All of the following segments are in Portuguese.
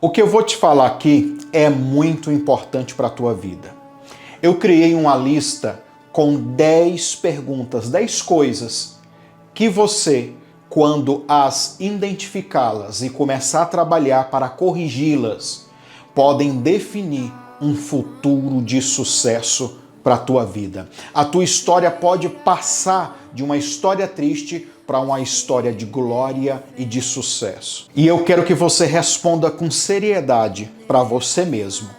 O que eu vou te falar aqui é muito importante para a tua vida. Eu criei uma lista com 10 perguntas, 10 coisas que você, quando as identificá-las e começar a trabalhar para corrigi-las, podem definir um futuro de sucesso para a tua vida. A tua história pode passar de uma história triste para uma história de glória e de sucesso. E eu quero que você responda com seriedade para você mesmo.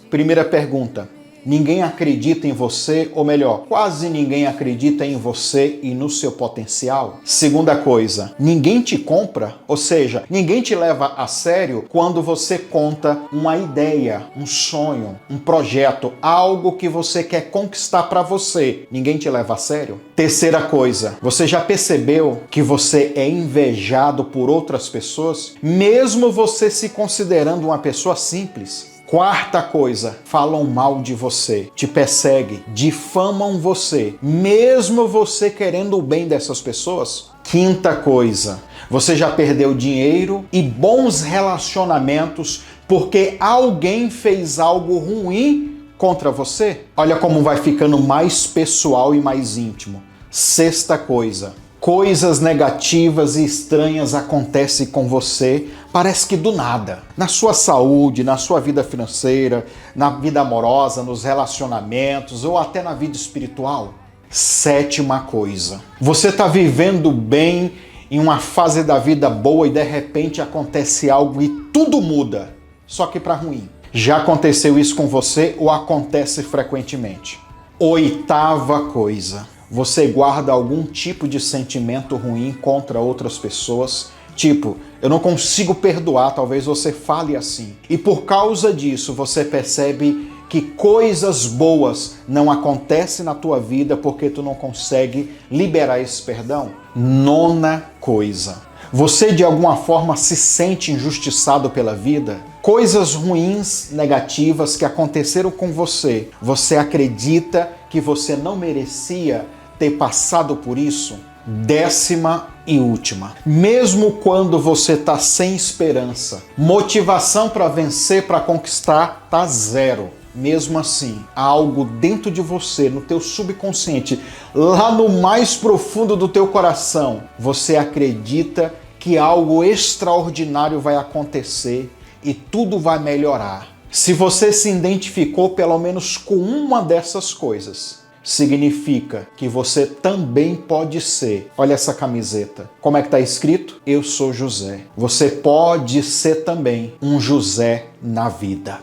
Primeira pergunta: ninguém acredita em você, ou melhor, quase ninguém acredita em você e no seu potencial? Segunda coisa, ninguém te compra, ou seja, ninguém te leva a sério quando você conta uma ideia, um sonho, um projeto, algo que você quer conquistar para você. Ninguém te leva a sério? Terceira coisa, você já percebeu que você é invejado por outras pessoas, mesmo você se considerando uma pessoa simples? Quarta coisa, falam mal de você, te perseguem, difamam você, mesmo você querendo o bem dessas pessoas. Quinta coisa, você já perdeu dinheiro e bons relacionamentos porque alguém fez algo ruim contra você? Olha como vai ficando mais pessoal e mais íntimo. Sexta coisa, coisas negativas e estranhas acontecem com você, parece que do nada. Na sua saúde, na sua vida financeira, na vida amorosa, nos relacionamentos ou até na vida espiritual. Sétima coisa, você está vivendo bem em uma fase da vida boa e de repente acontece algo e tudo muda, só que para ruim. Já aconteceu isso com você ou acontece frequentemente? Oitava coisa, você guarda algum tipo de sentimento ruim contra outras pessoas? Tipo, eu não consigo perdoar, talvez você fale assim. E por causa disso, você percebe que coisas boas não acontecem na tua vida porque tu não consegue liberar esse perdão? Nona coisa, você de alguma forma se sente injustiçado pela vida? Coisas ruins, negativas que aconteceram com você, você acredita que você não merecia ter passado por isso? Décima e última, mesmo quando você está sem esperança, motivação para vencer, para conquistar, tá zero. Mesmo assim, há algo dentro de você, no teu subconsciente, lá no mais profundo do teu coração, você acredita que algo extraordinário vai acontecer e tudo vai melhorar. Se você se identificou pelo menos com uma dessas coisas, significa que você também pode ser. Olha essa camiseta. Como é que está escrito? Eu sou José. Você pode ser também um José na vida.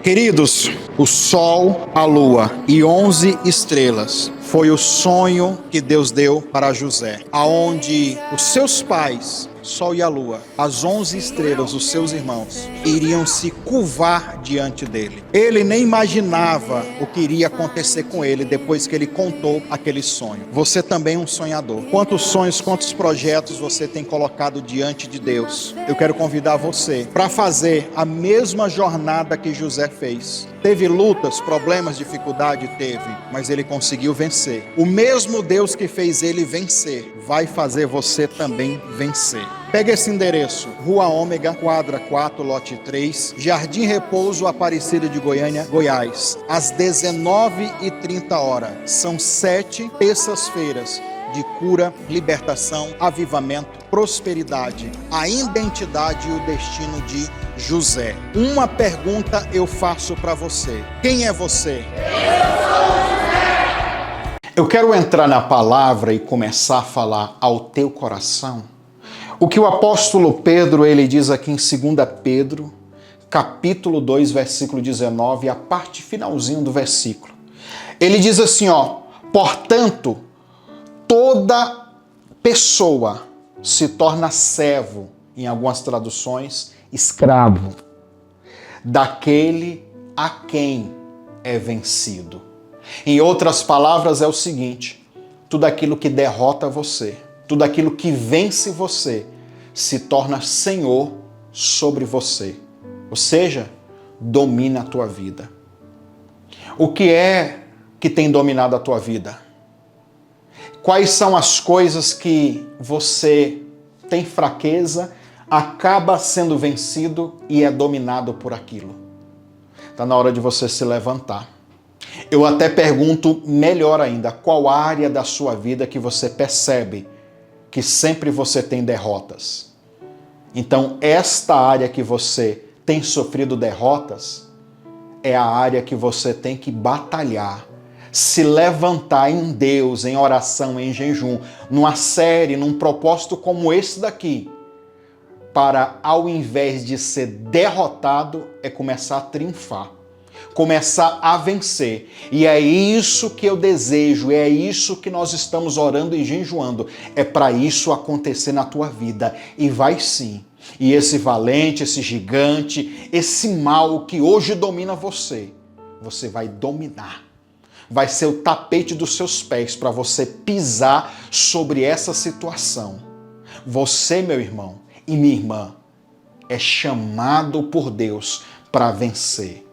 Queridos, o Sol, a Lua e 11 estrelas foi o sonho que Deus deu para José, aonde os seus pais, Sol e a Lua, as 11 estrelas, os seus irmãos, iriam se curvar diante dele. Ele nem imaginava o que iria acontecer com ele depois que ele contou aquele sonho. Você também é um sonhador. Quantos sonhos, quantos projetos você tem colocado diante de Deus? Eu quero convidar você para fazer a mesma jornada que José fez. Teve lutas, problemas, dificuldade? Teve, mas ele conseguiu vencer. O mesmo Deus que fez ele vencer, vai fazer você também vencer. Pega esse endereço, Rua Ômega, quadra 4, lote 3, Jardim Repouso, Aparecida de Goiânia, Goiás, às 19h30. São 7 terças-feiras de cura, libertação, avivamento, prosperidade, a identidade e o destino de José. Uma pergunta eu faço para você. Quem é você? Eu quero entrar na palavra e começar a falar ao teu coração o que o apóstolo Pedro, ele diz aqui em 2 Pedro, capítulo 2, versículo 19, a parte finalzinho do versículo. Ele diz assim, portanto, toda pessoa se torna servo, em algumas traduções, escravo, daquele a quem é vencido. Em outras palavras, é o seguinte: tudo aquilo que derrota você, tudo aquilo que vence você, se torna senhor sobre você. Ou seja, domina a tua vida. O que é que tem dominado a tua vida? Quais são as coisas que você tem fraqueza, acaba sendo vencido e é dominado por aquilo. Está na hora de você se levantar. Eu até pergunto melhor ainda, qual área da sua vida que você percebe que sempre você tem derrotas? Então, esta área que você tem sofrido derrotas é a área que você tem que batalhar, se levantar em Deus, em oração, em jejum, numa série, num propósito como esse daqui, para, ao invés de ser derrotado, é começar a triunfar, começar a vencer. E é isso que eu desejo, é isso que nós estamos orando e jejuando. É para isso acontecer na tua vida. E vai sim. E esse valente, esse gigante, esse mal que hoje domina você, você vai dominar. Vai ser o tapete dos seus pés para você pisar sobre essa situação. Você, meu irmão e minha irmã, é chamado por Deus para vencer.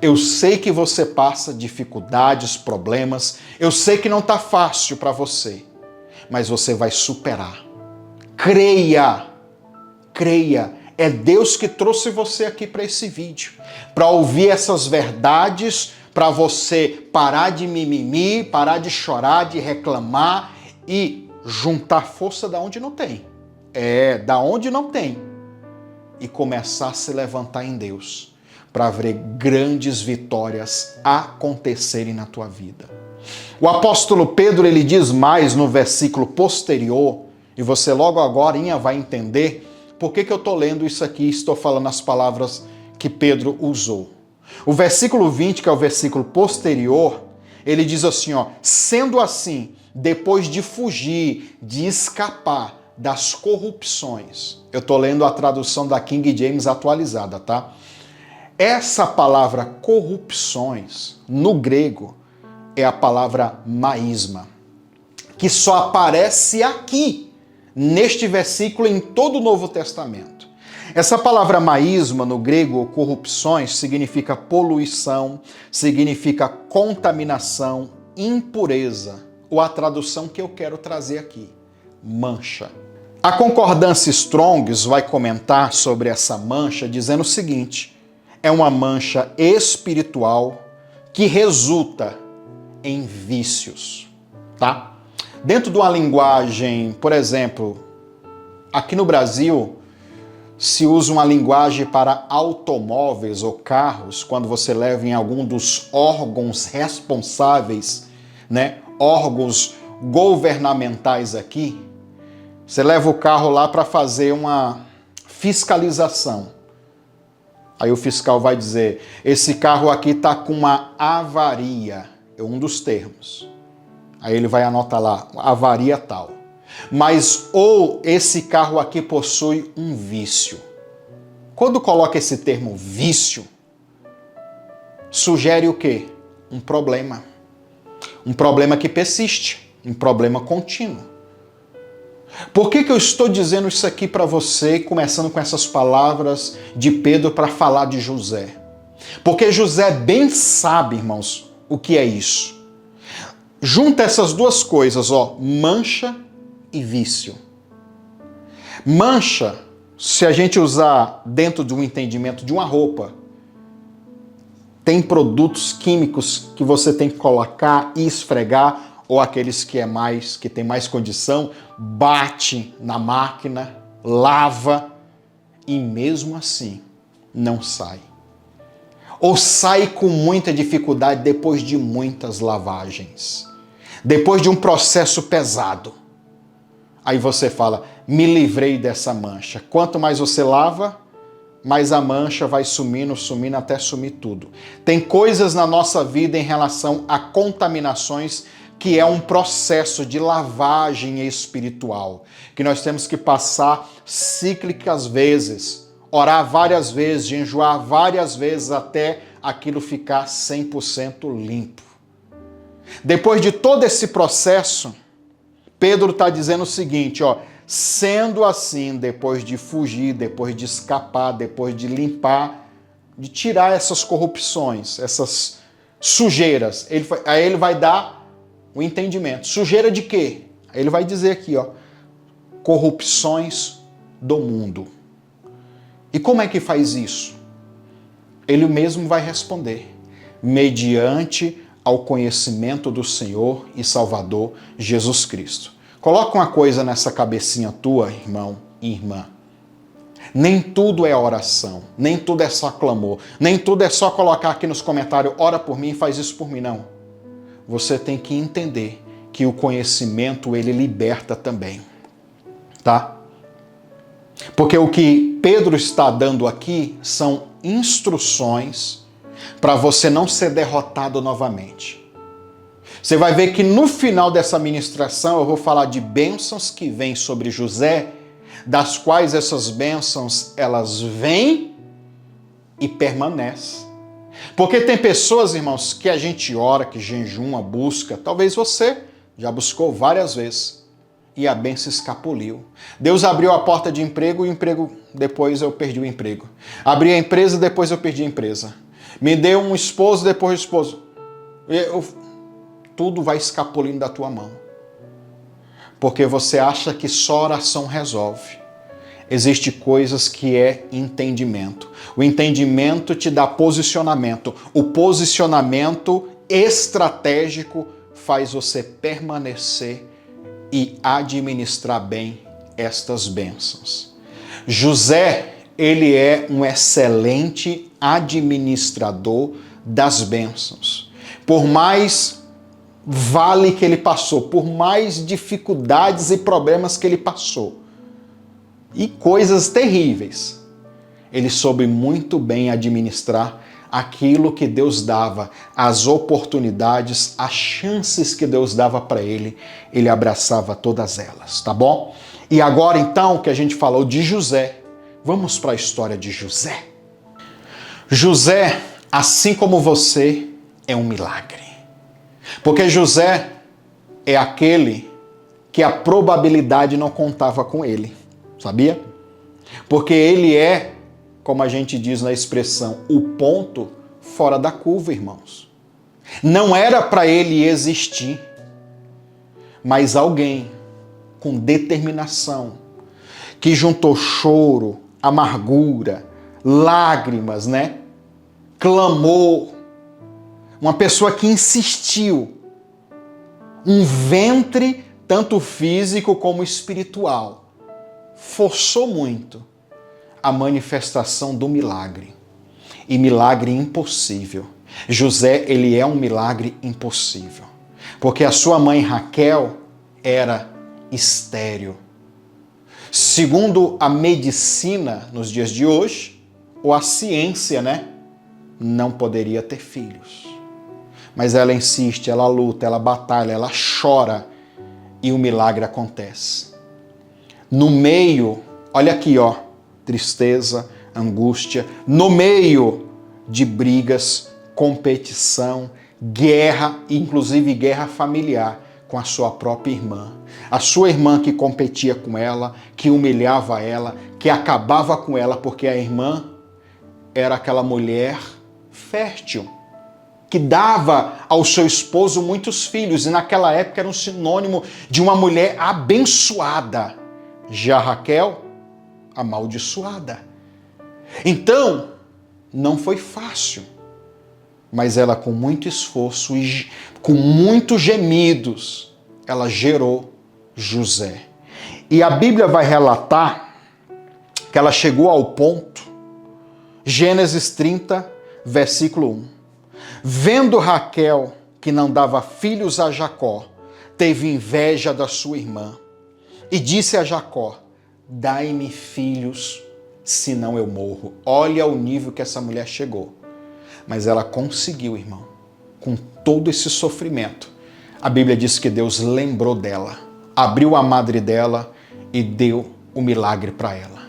Eu sei que você passa dificuldades, problemas, eu sei que não está fácil para você, mas você vai superar. Creia, creia, é Deus que trouxe você aqui para esse vídeo, para ouvir essas verdades, para você parar de mimimi, parar de chorar, de reclamar e juntar força da onde não tem. Da onde não tem. E começar a se levantar em Deus, para ver grandes vitórias acontecerem na tua vida. O apóstolo Pedro, ele diz mais no versículo posterior, e você logo agora vai entender por que eu estou lendo isso aqui e estou falando as palavras que Pedro usou. O versículo 20, que é o versículo posterior, ele diz assim, sendo assim, depois de fugir, de escapar das corrupções. Eu estou lendo a tradução da King James atualizada, tá? Essa palavra corrupções, no grego, é a palavra maísma, que só aparece aqui, neste versículo, em todo o Novo Testamento. Essa palavra maísma, no grego, ou corrupções, significa poluição, significa contaminação, impureza, ou a tradução que eu quero trazer aqui, mancha. A concordância Strong's vai comentar sobre essa mancha dizendo o seguinte: é uma mancha espiritual que resulta em vícios, tá? Dentro de uma linguagem, por exemplo, aqui no Brasil, se usa uma linguagem para automóveis ou carros, quando você leva em algum dos órgãos responsáveis, né? Órgãos governamentais aqui, você leva o carro lá para fazer uma fiscalização. Aí o fiscal vai dizer, esse carro aqui está com uma avaria, é um dos termos. Aí ele vai anotar lá, avaria tal. Mas ou esse carro aqui possui um vício. Quando coloca esse termo vício, sugere o quê? Um problema. Um problema que persiste, um problema contínuo. Por que eu estou dizendo isso aqui para você, começando com essas palavras de Pedro para falar de José? Porque José bem sabe, irmãos, o que é isso. Junta essas duas coisas, mancha e vício. Mancha, se a gente usar dentro de um entendimento de uma roupa, tem produtos químicos que você tem que colocar e esfregar, ou aqueles que tem mais condição, bate na máquina, lava e mesmo assim não sai. Ou sai com muita dificuldade depois de muitas lavagens, depois de um processo pesado. Aí você fala, me livrei dessa mancha. Quanto mais você lava, mais a mancha vai sumindo, sumindo até sumir tudo. Tem coisas na nossa vida em relação a contaminações que é um processo de lavagem espiritual, que nós temos que passar cíclicas vezes, orar várias vezes, jejuar várias vezes até aquilo ficar 100% limpo. Depois de todo esse processo, Pedro está dizendo o seguinte, sendo assim, depois de fugir, depois de escapar, depois de limpar, de tirar essas corrupções, essas sujeiras, aí ele vai dar o entendimento. Sujeira de quê? Aí ele vai dizer aqui, corrupções do mundo. E como é que faz isso? Ele mesmo vai responder: mediante ao conhecimento do Senhor e Salvador Jesus Cristo. Coloca uma coisa nessa cabecinha tua, irmão e irmã. Nem tudo é oração, nem tudo é só clamor, nem tudo é só colocar aqui nos comentários: ora por mim, faz isso por mim. Não. Você tem que entender que o conhecimento, ele liberta também, tá? Porque o que Pedro está dando aqui são instruções para você não ser derrotado novamente. Você vai ver que no final dessa ministração eu vou falar de bênçãos que vêm sobre José, das quais essas bênçãos, elas vêm e permanecem. Porque tem pessoas, irmãos, que a gente ora, que jejuma, busca, talvez você já buscou várias vezes, e a bênção escapuliu. Deus abriu a porta de emprego, e o emprego, depois eu perdi o emprego. Abri a empresa, depois eu perdi a empresa. Me deu um esposo, depois o esposo. Tudo vai escapulindo da tua mão. Porque você acha que só oração resolve. Existem coisas que é entendimento. O entendimento te dá posicionamento. O posicionamento estratégico faz você permanecer e administrar bem estas bênçãos. José, ele é um excelente administrador das bênçãos. Por mais vale que ele passou, por mais dificuldades e problemas que ele passou, e coisas terríveis, ele soube muito bem administrar aquilo que Deus dava, as oportunidades, as chances que Deus dava para ele, ele abraçava todas elas, tá bom? E agora então que a gente falou de José, vamos para a história de José. José, assim como você, é um milagre. Porque José é aquele que a probabilidade não contava com ele, sabia? Porque ele é, como a gente diz na expressão, o ponto fora da curva, irmãos. Não era para ele existir, mas alguém com determinação, que juntou choro, amargura, lágrimas, né? Clamor, uma pessoa que insistiu, um ventre tanto físico como espiritual, forçou muito a manifestação do milagre. E milagre impossível. José, ele é um milagre impossível. Porque a sua mãe Raquel era estéril. Segundo a medicina nos dias de hoje, ou a ciência, né? Não poderia ter filhos. Mas ela insiste, ela luta, ela batalha, ela chora e o milagre acontece. No meio, olha aqui, ó, tristeza, angústia, no meio de brigas, competição, guerra, inclusive guerra familiar com a sua própria irmã. A sua irmã que competia com ela, que humilhava ela, que acabava com ela, porque a irmã era aquela mulher fértil, que dava ao seu esposo muitos filhos, e naquela época era um sinônimo de uma mulher abençoada. Já Raquel, amaldiçoada. Então, não foi fácil, mas ela, com muito esforço e com muitos gemidos, ela gerou José. E a Bíblia vai relatar que ela chegou ao ponto, Gênesis 30, versículo 1. Vendo Raquel que não dava filhos a Jacó, teve inveja da sua irmã e disse a Jacó: dai-me filhos, senão eu morro. Olha o nível que essa mulher chegou. Mas ela conseguiu, irmão, com todo esse sofrimento. A Bíblia diz que Deus lembrou dela, abriu a madre dela e deu o milagre para ela.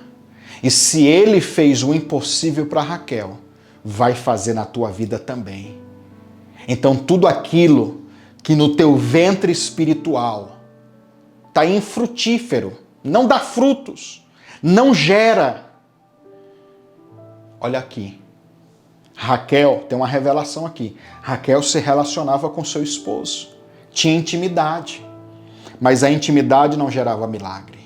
E se ele fez o impossível para Raquel, vai fazer na tua vida também. Então tudo aquilo que no teu ventre espiritual está infrutífero, não dá frutos, não gera. Olha aqui, Raquel, tem uma revelação aqui. Raquel se relacionava com seu esposo, tinha intimidade, mas a intimidade não gerava milagre.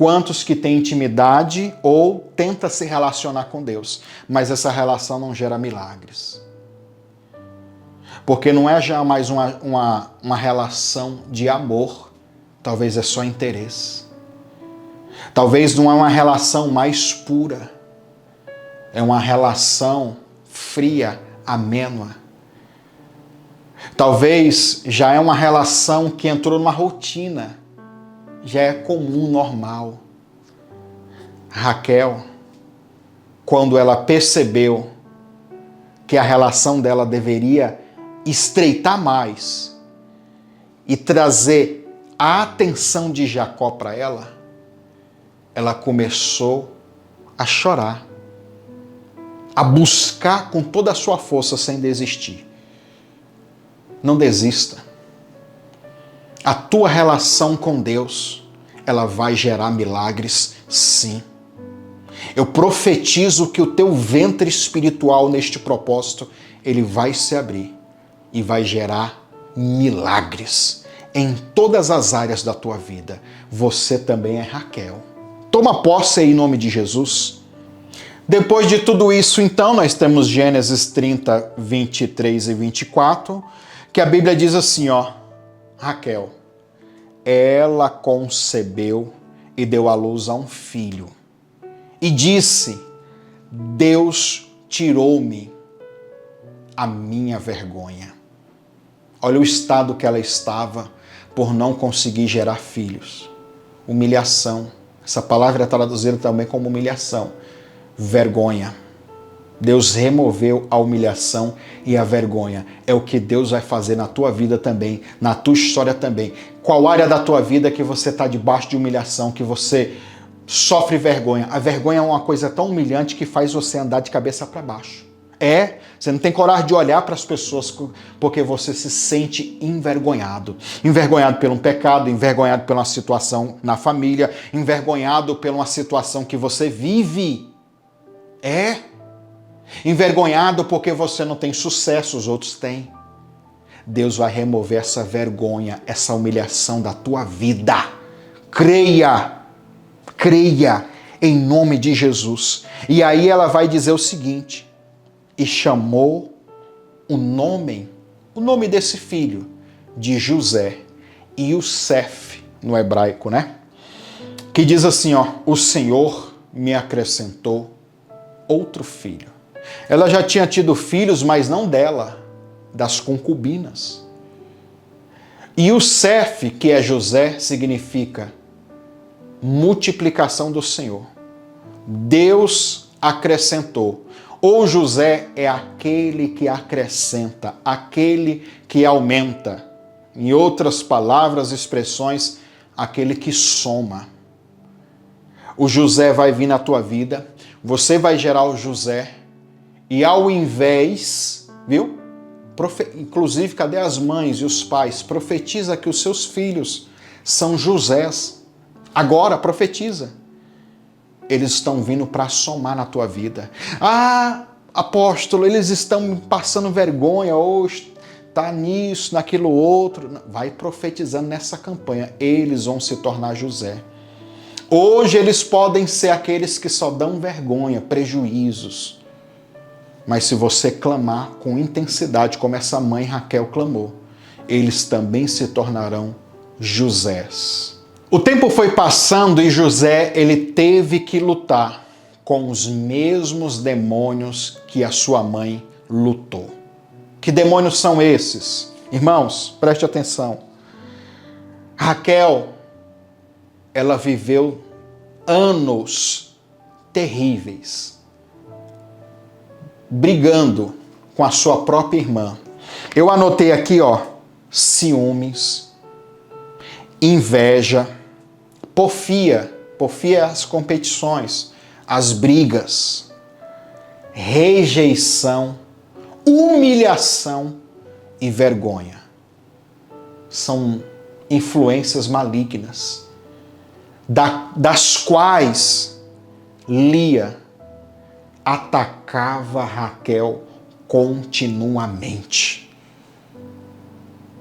Quantos que têm intimidade ou tenta se relacionar com Deus, mas essa relação não gera milagres. Porque não é já mais uma relação de amor, talvez é só interesse. Talvez não é uma relação mais pura, é uma relação fria, amênua. Talvez já é uma relação que entrou numa rotina, já é comum, normal. Raquel, quando ela percebeu que a relação dela deveria estreitar mais e trazer a atenção de Jacó para ela, ela começou a chorar, a buscar com toda a sua força sem desistir. Não desista. A tua relação com Deus, ela vai gerar milagres, sim. Eu profetizo que o teu ventre espiritual neste propósito, ele vai se abrir e vai gerar milagres em todas as áreas da tua vida. Você também é Raquel. Toma posse aí em nome de Jesus. Depois de tudo isso, então, nós temos Gênesis 30, 23 e 24, que a Bíblia diz assim, ó, Raquel, ela concebeu e deu à luz a um filho. E disse, Deus tirou-me a minha vergonha. Olha o estado que ela estava por não conseguir gerar filhos. Humilhação. Essa palavra é traduzida também como humilhação. Vergonha. Deus removeu a humilhação e a vergonha. É o que Deus vai fazer na tua vida também, na tua história também. Qual área da tua vida que você está debaixo de humilhação, que você sofre vergonha? A vergonha é uma coisa tão humilhante que faz você andar de cabeça para baixo. Você não tem coragem de olhar para as pessoas porque você se sente envergonhado. Envergonhado por um pecado, envergonhado por uma situação na família, envergonhado por uma situação que você vive. Envergonhado porque você não tem sucesso, os outros têm. Deus vai remover essa vergonha, essa humilhação da tua vida. Creia em nome de Jesus. E aí ela vai dizer o seguinte, e chamou o nome desse filho de José, Youssef no hebraico, né? Que diz assim, ó, o Senhor me acrescentou outro filho. Ela já tinha tido filhos, mas não dela, das concubinas. E Youssef, que é José, significa multiplicação do Senhor. Deus acrescentou. Ou José é aquele que acrescenta, aquele que aumenta. Em outras palavras, expressões, aquele que soma. O José vai vir na tua vida, você vai gerar o José, e ao invés, viu? Inclusive, cadê as mães e os pais? Profetiza que os seus filhos são Josés. Agora, profetiza. Eles estão vindo para somar na tua vida. Ah, apóstolo, eles estão passando vergonha hoje, tá nisso, naquilo outro. Vai profetizando nessa campanha. Eles vão se tornar José. Hoje eles podem ser aqueles que só dão vergonha, prejuízos. Mas se você clamar com intensidade, como essa mãe Raquel clamou, eles também se tornarão Josés. O tempo foi passando e José, ele teve que lutar com os mesmos demônios que a sua mãe lutou. Que demônios são esses? Irmãos, preste atenção. Raquel, ela viveu anos terríveis, brigando com a sua própria irmã. Eu anotei aqui, ó, ciúmes, inveja, porfia é as competições, as brigas, rejeição, humilhação e vergonha. São influências malignas, das quais Lia atacava Raquel continuamente.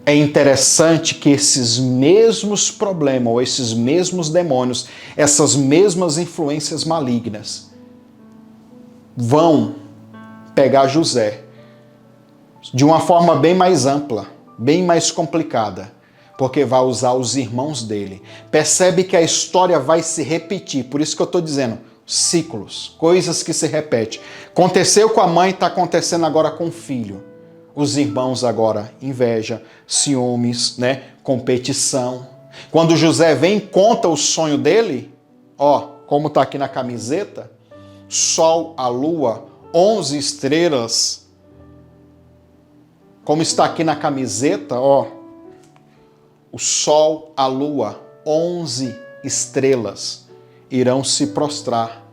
é interessante que esses mesmos problemas, ou esses mesmos demônios, essas mesmas influências malignas, vão pegar José de uma forma bem mais ampla, bem mais complicada, porque vai usar os irmãos dele. Percebe que a história vai se repetir, por isso que eu estou dizendo, ciclos, coisas que se repetem. Aconteceu com a mãe, está acontecendo agora com o filho. Os irmãos agora, inveja, ciúmes, né? Competição. Quando José vem e conta o sonho dele, ó, como está aqui na camiseta, sol, a lua, 11 estrelas. Como está aqui na camiseta, ó, o sol, a lua, 11 estrelas irão se prostrar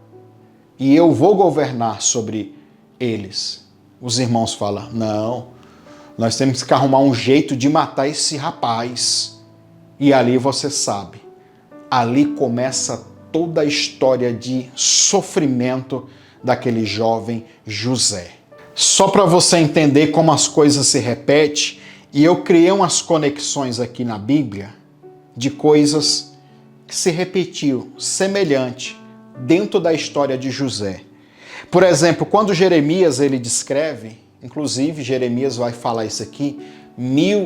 e eu vou governar sobre eles. Os irmãos falam, não, nós temos que arrumar um jeito de matar esse rapaz. E ali você sabe, ali começa toda a história de sofrimento daquele jovem José. Só para você entender como as coisas se repetem, e eu criei umas conexões aqui na Bíblia de coisas que se repetiu, semelhante, dentro da história de José. Por exemplo, quando Jeremias ele descreve, inclusive Jeremias vai falar isso aqui,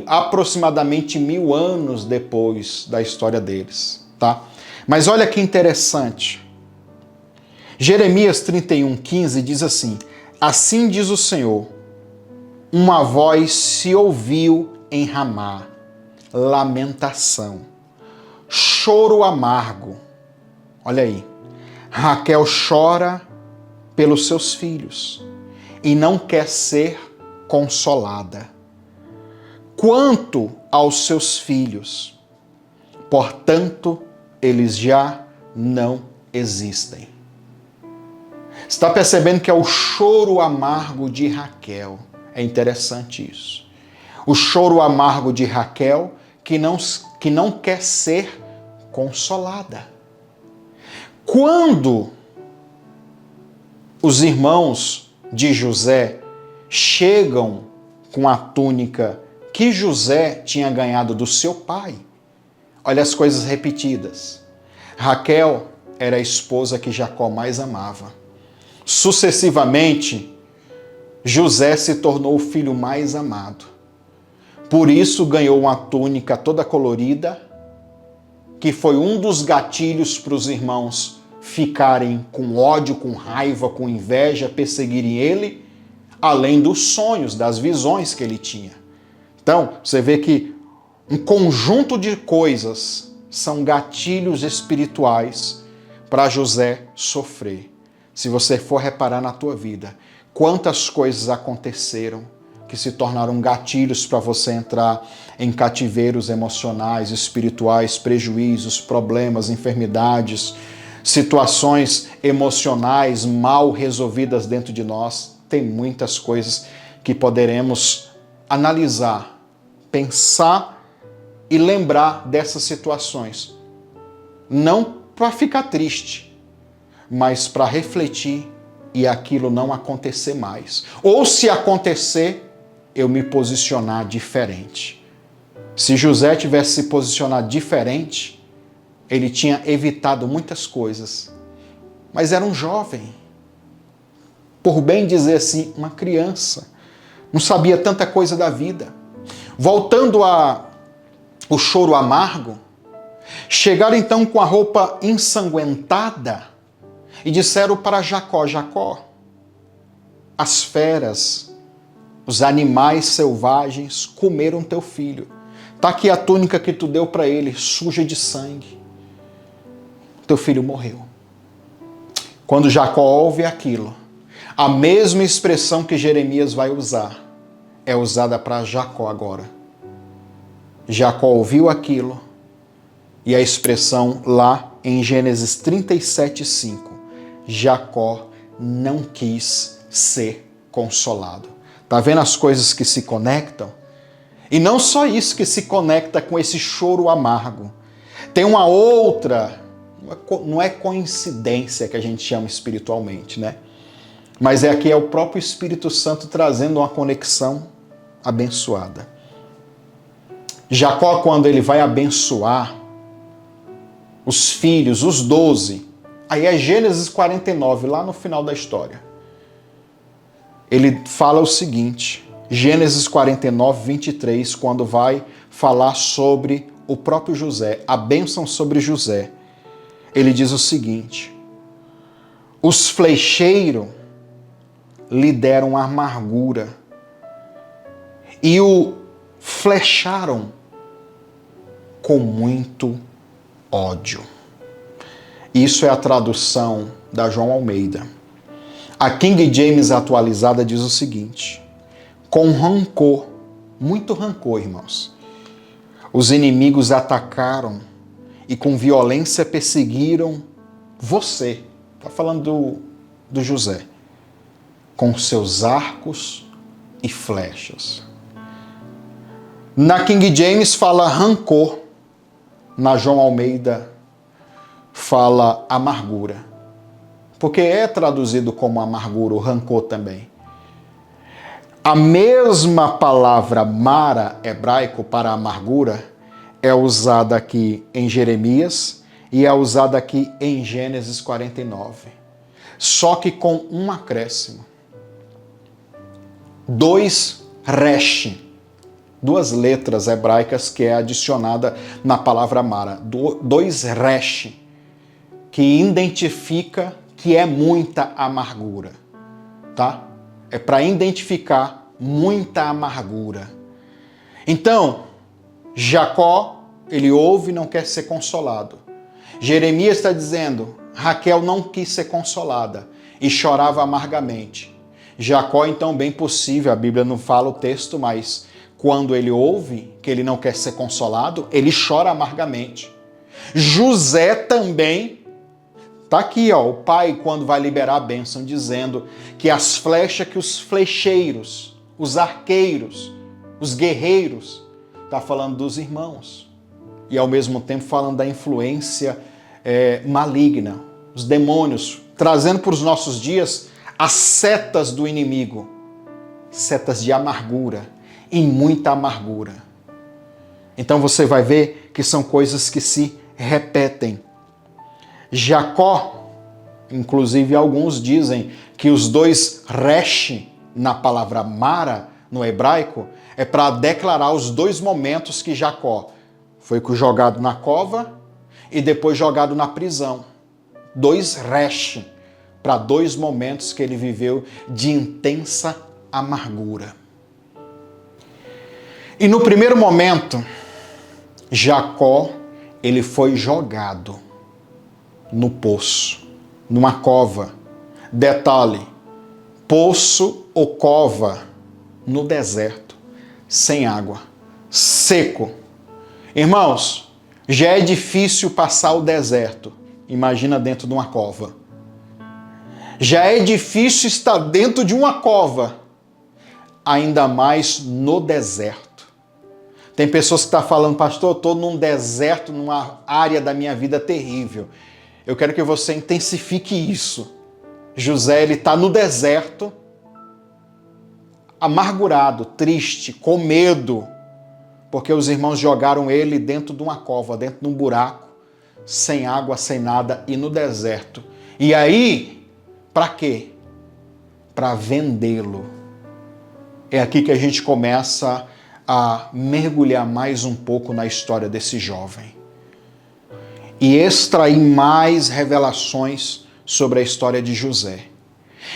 aproximadamente 1000 anos depois da história deles, tá? Mas olha que interessante. Jeremias 31:15 diz assim, assim diz o Senhor, uma voz se ouviu em Ramá, lamentação, choro amargo. Olha aí, Raquel chora pelos seus filhos e não quer ser consolada. Quanto aos seus filhos, portanto, eles já não existem. Está percebendo que é o choro amargo de Raquel. É interessante isso. O choro amargo de Raquel que não quer ser consolada. Quando os irmãos de José chegam com a túnica que José tinha ganhado do seu pai, olha as coisas repetidas. Raquel era a esposa que Jacó mais amava. Sucessivamente, José se tornou o filho mais amado. Por isso ganhou uma túnica toda colorida, que foi um dos gatilhos para os irmãos ficarem com ódio, com raiva, com inveja, perseguirem ele, além dos sonhos, das visões que ele tinha. Então, você vê que um conjunto de coisas são gatilhos espirituais para José sofrer. Se você for reparar na tua vida, quantas coisas aconteceram que se tornaram gatilhos para você entrar em cativeiros emocionais, espirituais, prejuízos, problemas, enfermidades, situações emocionais mal resolvidas dentro de nós. Tem muitas coisas que poderemos analisar, pensar e lembrar dessas situações. Não para ficar triste, mas para refletir e aquilo não acontecer mais. Ou se acontecer, eu me posicionar diferente. Se José tivesse se posicionado diferente, ele tinha evitado muitas coisas. Mas era um jovem, por bem dizer assim, uma criança. Não sabia tanta coisa da vida. Voltando ao choro amargo, chegaram então com a roupa ensanguentada e disseram para Jacó, Jacó, as feras, os animais selvagens comeram teu filho. Está aqui a túnica que tu deu para ele, suja de sangue. Teu filho morreu. Quando Jacó ouve aquilo, a mesma expressão que Jeremias vai usar é usada para Jacó agora. Jacó ouviu aquilo e a expressão lá em Gênesis 37:5, Jacó não quis ser consolado. Tá vendo as coisas que se conectam? E não só isso que se conecta com esse choro amargo. Tem uma outra, não é coincidência que a gente chama espiritualmente, né? Mas aqui é o próprio Espírito Santo trazendo uma conexão abençoada. Jacó, quando ele vai abençoar os filhos, os 12, aí é Gênesis 49, lá no final da história. Ele fala o seguinte, Gênesis 49, 23, quando vai falar sobre o próprio José, a bênção sobre José. Ele diz o seguinte: os flecheiros lhe deram amargura e o flecharam com muito ódio. Isso é a tradução da João Almeida. A King James atualizada diz o seguinte: com rancor, muito rancor, irmãos, os inimigos atacaram e com violência perseguiram você. Está falando do José. Com seus arcos e flechas. Na King James fala rancor. Na João Almeida fala amargura. Porque é traduzido como amargura, o rancor também. A mesma palavra mara, hebraico, para amargura, é usada aqui em Jeremias e é usada aqui em Gênesis 49. Só que com um acréscimo. 2 resh, 2 letras hebraicas que é adicionada na palavra mara. 2 resh, que identifica que é muita amargura, tá? É para identificar muita amargura. Então, Jacó, ele ouve e não quer ser consolado. Jeremias está dizendo, Raquel não quis ser consolada e chorava amargamente. Jacó, então, bem possível, a Bíblia não fala o texto, mas quando ele ouve que ele não quer ser consolado, ele chora amargamente. José também, tá aqui, ó, o pai quando vai liberar a bênção, dizendo que as flechas que os flecheiros, os arqueiros, os guerreiros, tá falando dos irmãos. E ao mesmo tempo falando da influência maligna, os demônios, trazendo para os nossos dias as setas do inimigo, setas de amargura, e muita amargura. Então você vai ver que são coisas que se repetem. Jacó, inclusive alguns dizem que os 2 resh na palavra mara, no hebraico, é para declarar os 2 momentos que Jacó foi jogado na cova e depois jogado na prisão. 2 resh, para 2 momentos que ele viveu de intensa amargura. E no primeiro momento, Jacó, ele foi jogado no poço, numa cova. Detalhe, poço ou cova no deserto, sem água, seco. Irmãos, já é difícil passar o deserto, imagina dentro de uma cova. Já é difícil estar dentro de uma cova, ainda mais no deserto. Tem pessoas que estão falando, pastor, eu estou num deserto, numa área da minha vida terrível. Eu quero que você intensifique isso. José, ele está no deserto, amargurado, triste, com medo, porque os irmãos jogaram ele dentro de uma cova, dentro de um buraco, sem água, sem nada, e no deserto. E aí, para quê? Para vendê-lo. É aqui que a gente começa a mergulhar mais um pouco na história desse jovem e extrair mais revelações sobre a história de José.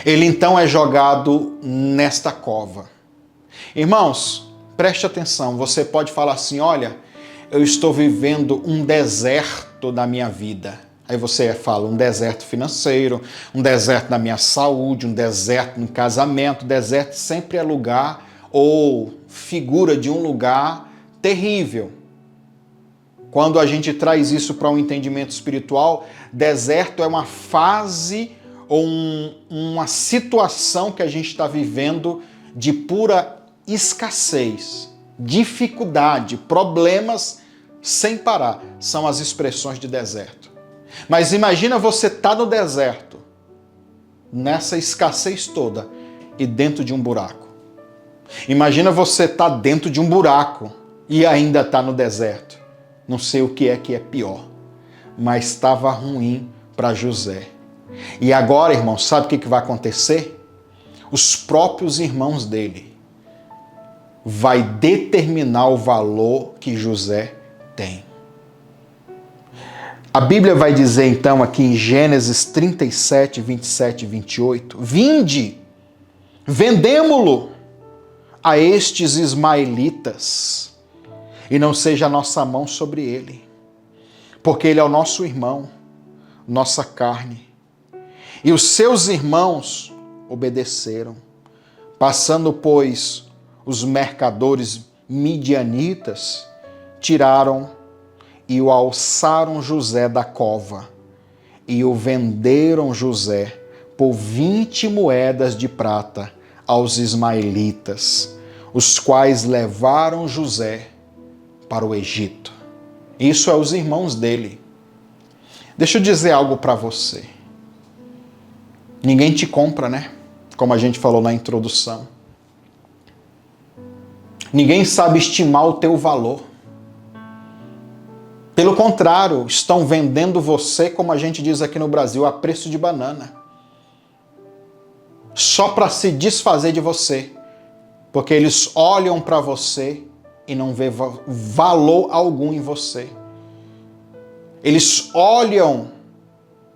Ele então é jogado nesta cova. Irmãos, preste atenção, você pode falar assim, olha, eu estou vivendo um deserto da minha vida. Aí você fala um deserto financeiro, um deserto na minha saúde, um deserto no casamento. Deserto sempre é lugar ou figura de um lugar terrível. Quando a gente traz isso para um entendimento espiritual, deserto é uma fase ou uma situação que a gente está vivendo de pura escassez, dificuldade, problemas sem parar. São as expressões de deserto. Mas imagina você estar no deserto, nessa escassez toda e dentro de um buraco. Imagina você estar dentro de um buraco e ainda está no deserto. Não sei o que é pior, mas estava ruim para José. E agora, irmãos, sabe o que vai acontecer? Os próprios irmãos dele vai determinar o valor que José tem. A Bíblia vai dizer então aqui em Gênesis 37, 27 e 28, vinde, vendemo-lo a estes ismaelitas, e não seja a nossa mão sobre ele, porque ele é o nosso irmão, nossa carne. E os seus irmãos obedeceram, passando, pois, os mercadores midianitas, tiraram e o alçaram José da cova, e o venderam José por 20 moedas de prata aos ismaelitas, os quais levaram José para o Egito. Isso é os irmãos dele. Deixa eu dizer algo para você. Ninguém te compra, né? Como a gente falou na introdução. Ninguém sabe estimar o teu valor. Pelo contrário, estão vendendo você, como a gente diz aqui no Brasil, a preço de banana. Só para se desfazer de você. Porque eles olham para você e não vê valor algum em você. Eles olham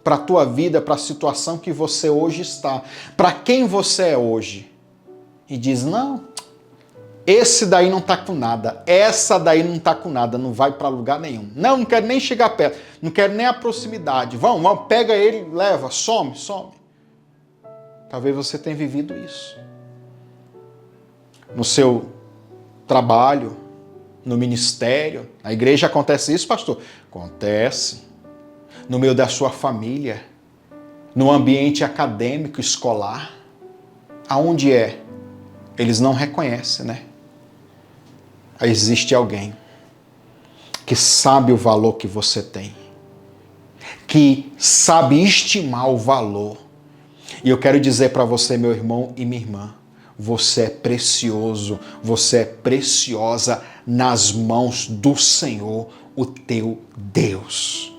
para a tua vida, para a situação que você hoje está, para quem você é hoje, e diz, não, esse daí não está com nada, essa daí não está com nada, não vai para lugar nenhum. Não quero nem chegar perto, não quero nem a proximidade. Vamos, pega ele, leva, some. Talvez você tenha vivido isso. No seu trabalho, no ministério, na igreja acontece isso, pastor? Acontece. No meio da sua família, no ambiente acadêmico, escolar. Aonde é? Eles não reconhecem, né? Existe alguém que sabe o valor que você tem, que sabe estimar o valor. E eu quero dizer para você, meu irmão e minha irmã, você é precioso, você é preciosa nas mãos do Senhor, o teu Deus.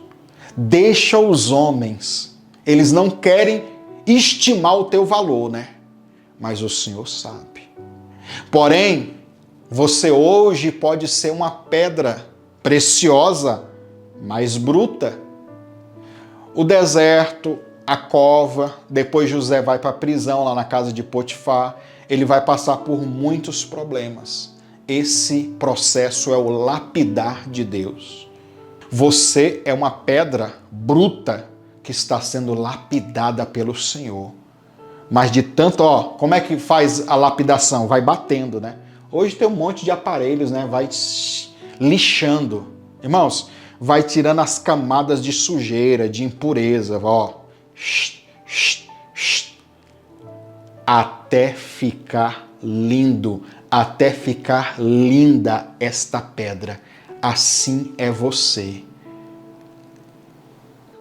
Deixa os homens, eles não querem estimar o teu valor, né? Mas o Senhor sabe. Porém, você hoje pode ser uma pedra preciosa, mas bruta. O deserto, a cova, depois José vai para a prisão lá na casa de Potifar, ele vai passar por muitos problemas. Esse processo é o lapidar de Deus. Você é uma pedra bruta que está sendo lapidada pelo Senhor. Mas de tanto, como é que faz a lapidação? Vai batendo, né? Hoje tem um monte de aparelhos, né? Vai lixando. Irmãos, vai tirando as camadas de sujeira, de impureza, até ficar lindo, até ficar linda esta pedra. Assim é você.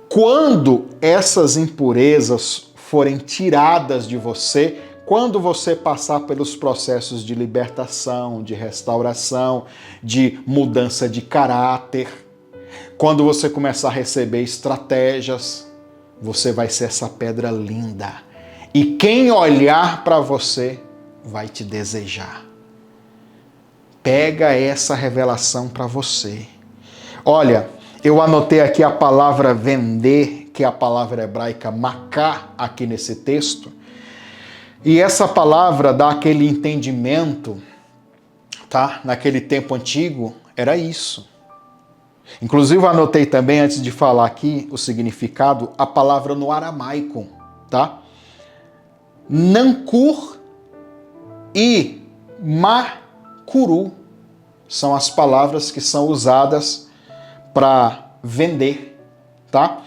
Quando essas impurezas forem tiradas de você, quando você passar pelos processos de libertação, de restauração, de mudança de caráter, quando você começar a receber estratégias, você vai ser essa pedra linda. E quem olhar para você vai te desejar. Pega essa revelação para você. Olha, eu anotei aqui a palavra vender, que é a palavra hebraica makar, aqui nesse texto. E essa palavra dá aquele entendimento, tá? Naquele tempo antigo, era isso. Inclusive, eu anotei também, antes de falar aqui o significado, a palavra no aramaico, tá? Nancur e Makuru são as palavras que são usadas para vender, tá?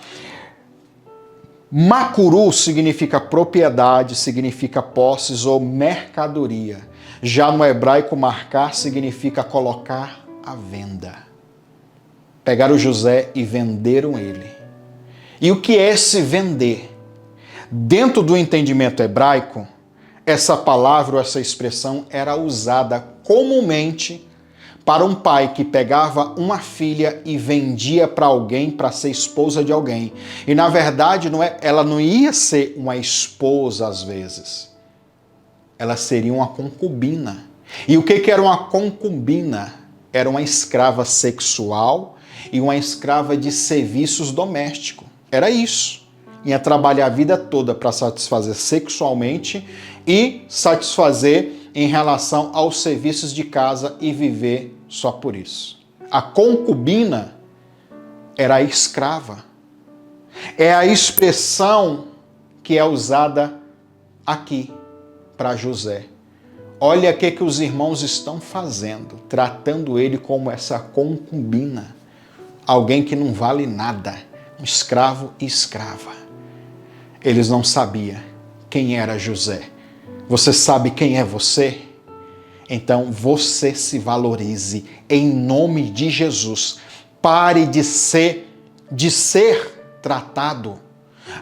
Makuru significa propriedade, significa posses ou mercadoria. Já no hebraico, marcar significa colocar à venda. Pegaram José e venderam ele. E o que é esse vender? Dentro do entendimento hebraico, essa palavra ou essa expressão era usada comumente para um pai que pegava uma filha e vendia para alguém para ser esposa de alguém. E na verdade ela não ia ser uma esposa às vezes. Ela seria uma concubina. E o que era uma concubina? Era uma escrava sexual e uma escrava de serviços domésticos. Era isso. Ia trabalhar a vida toda para satisfazer sexualmente e satisfazer em relação aos serviços de casa e viver só por isso. A concubina era a escrava. É a expressão que é usada aqui para José. Olha o que os irmãos estão fazendo, tratando ele como essa concubina, alguém que não vale nada, um escravo e escrava. Eles não sabiam quem era José. Você sabe quem é você? Então você se valorize em nome de Jesus. Pare de ser tratado.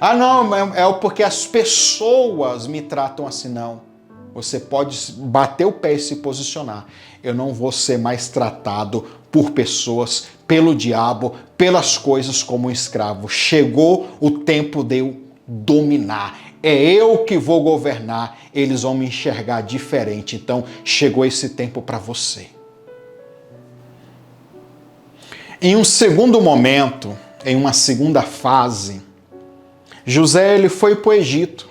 Ah, não, é porque as pessoas me tratam assim, não. Você pode bater o pé e se posicionar. Eu não vou ser mais tratado por pessoas, pelo diabo, pelas coisas como um escravo. Chegou o tempo de eu dominar. É eu que vou governar. Eles vão me enxergar diferente. Então, chegou esse tempo para você. Em um segundo momento, em uma segunda fase, José ele foi para o Egito.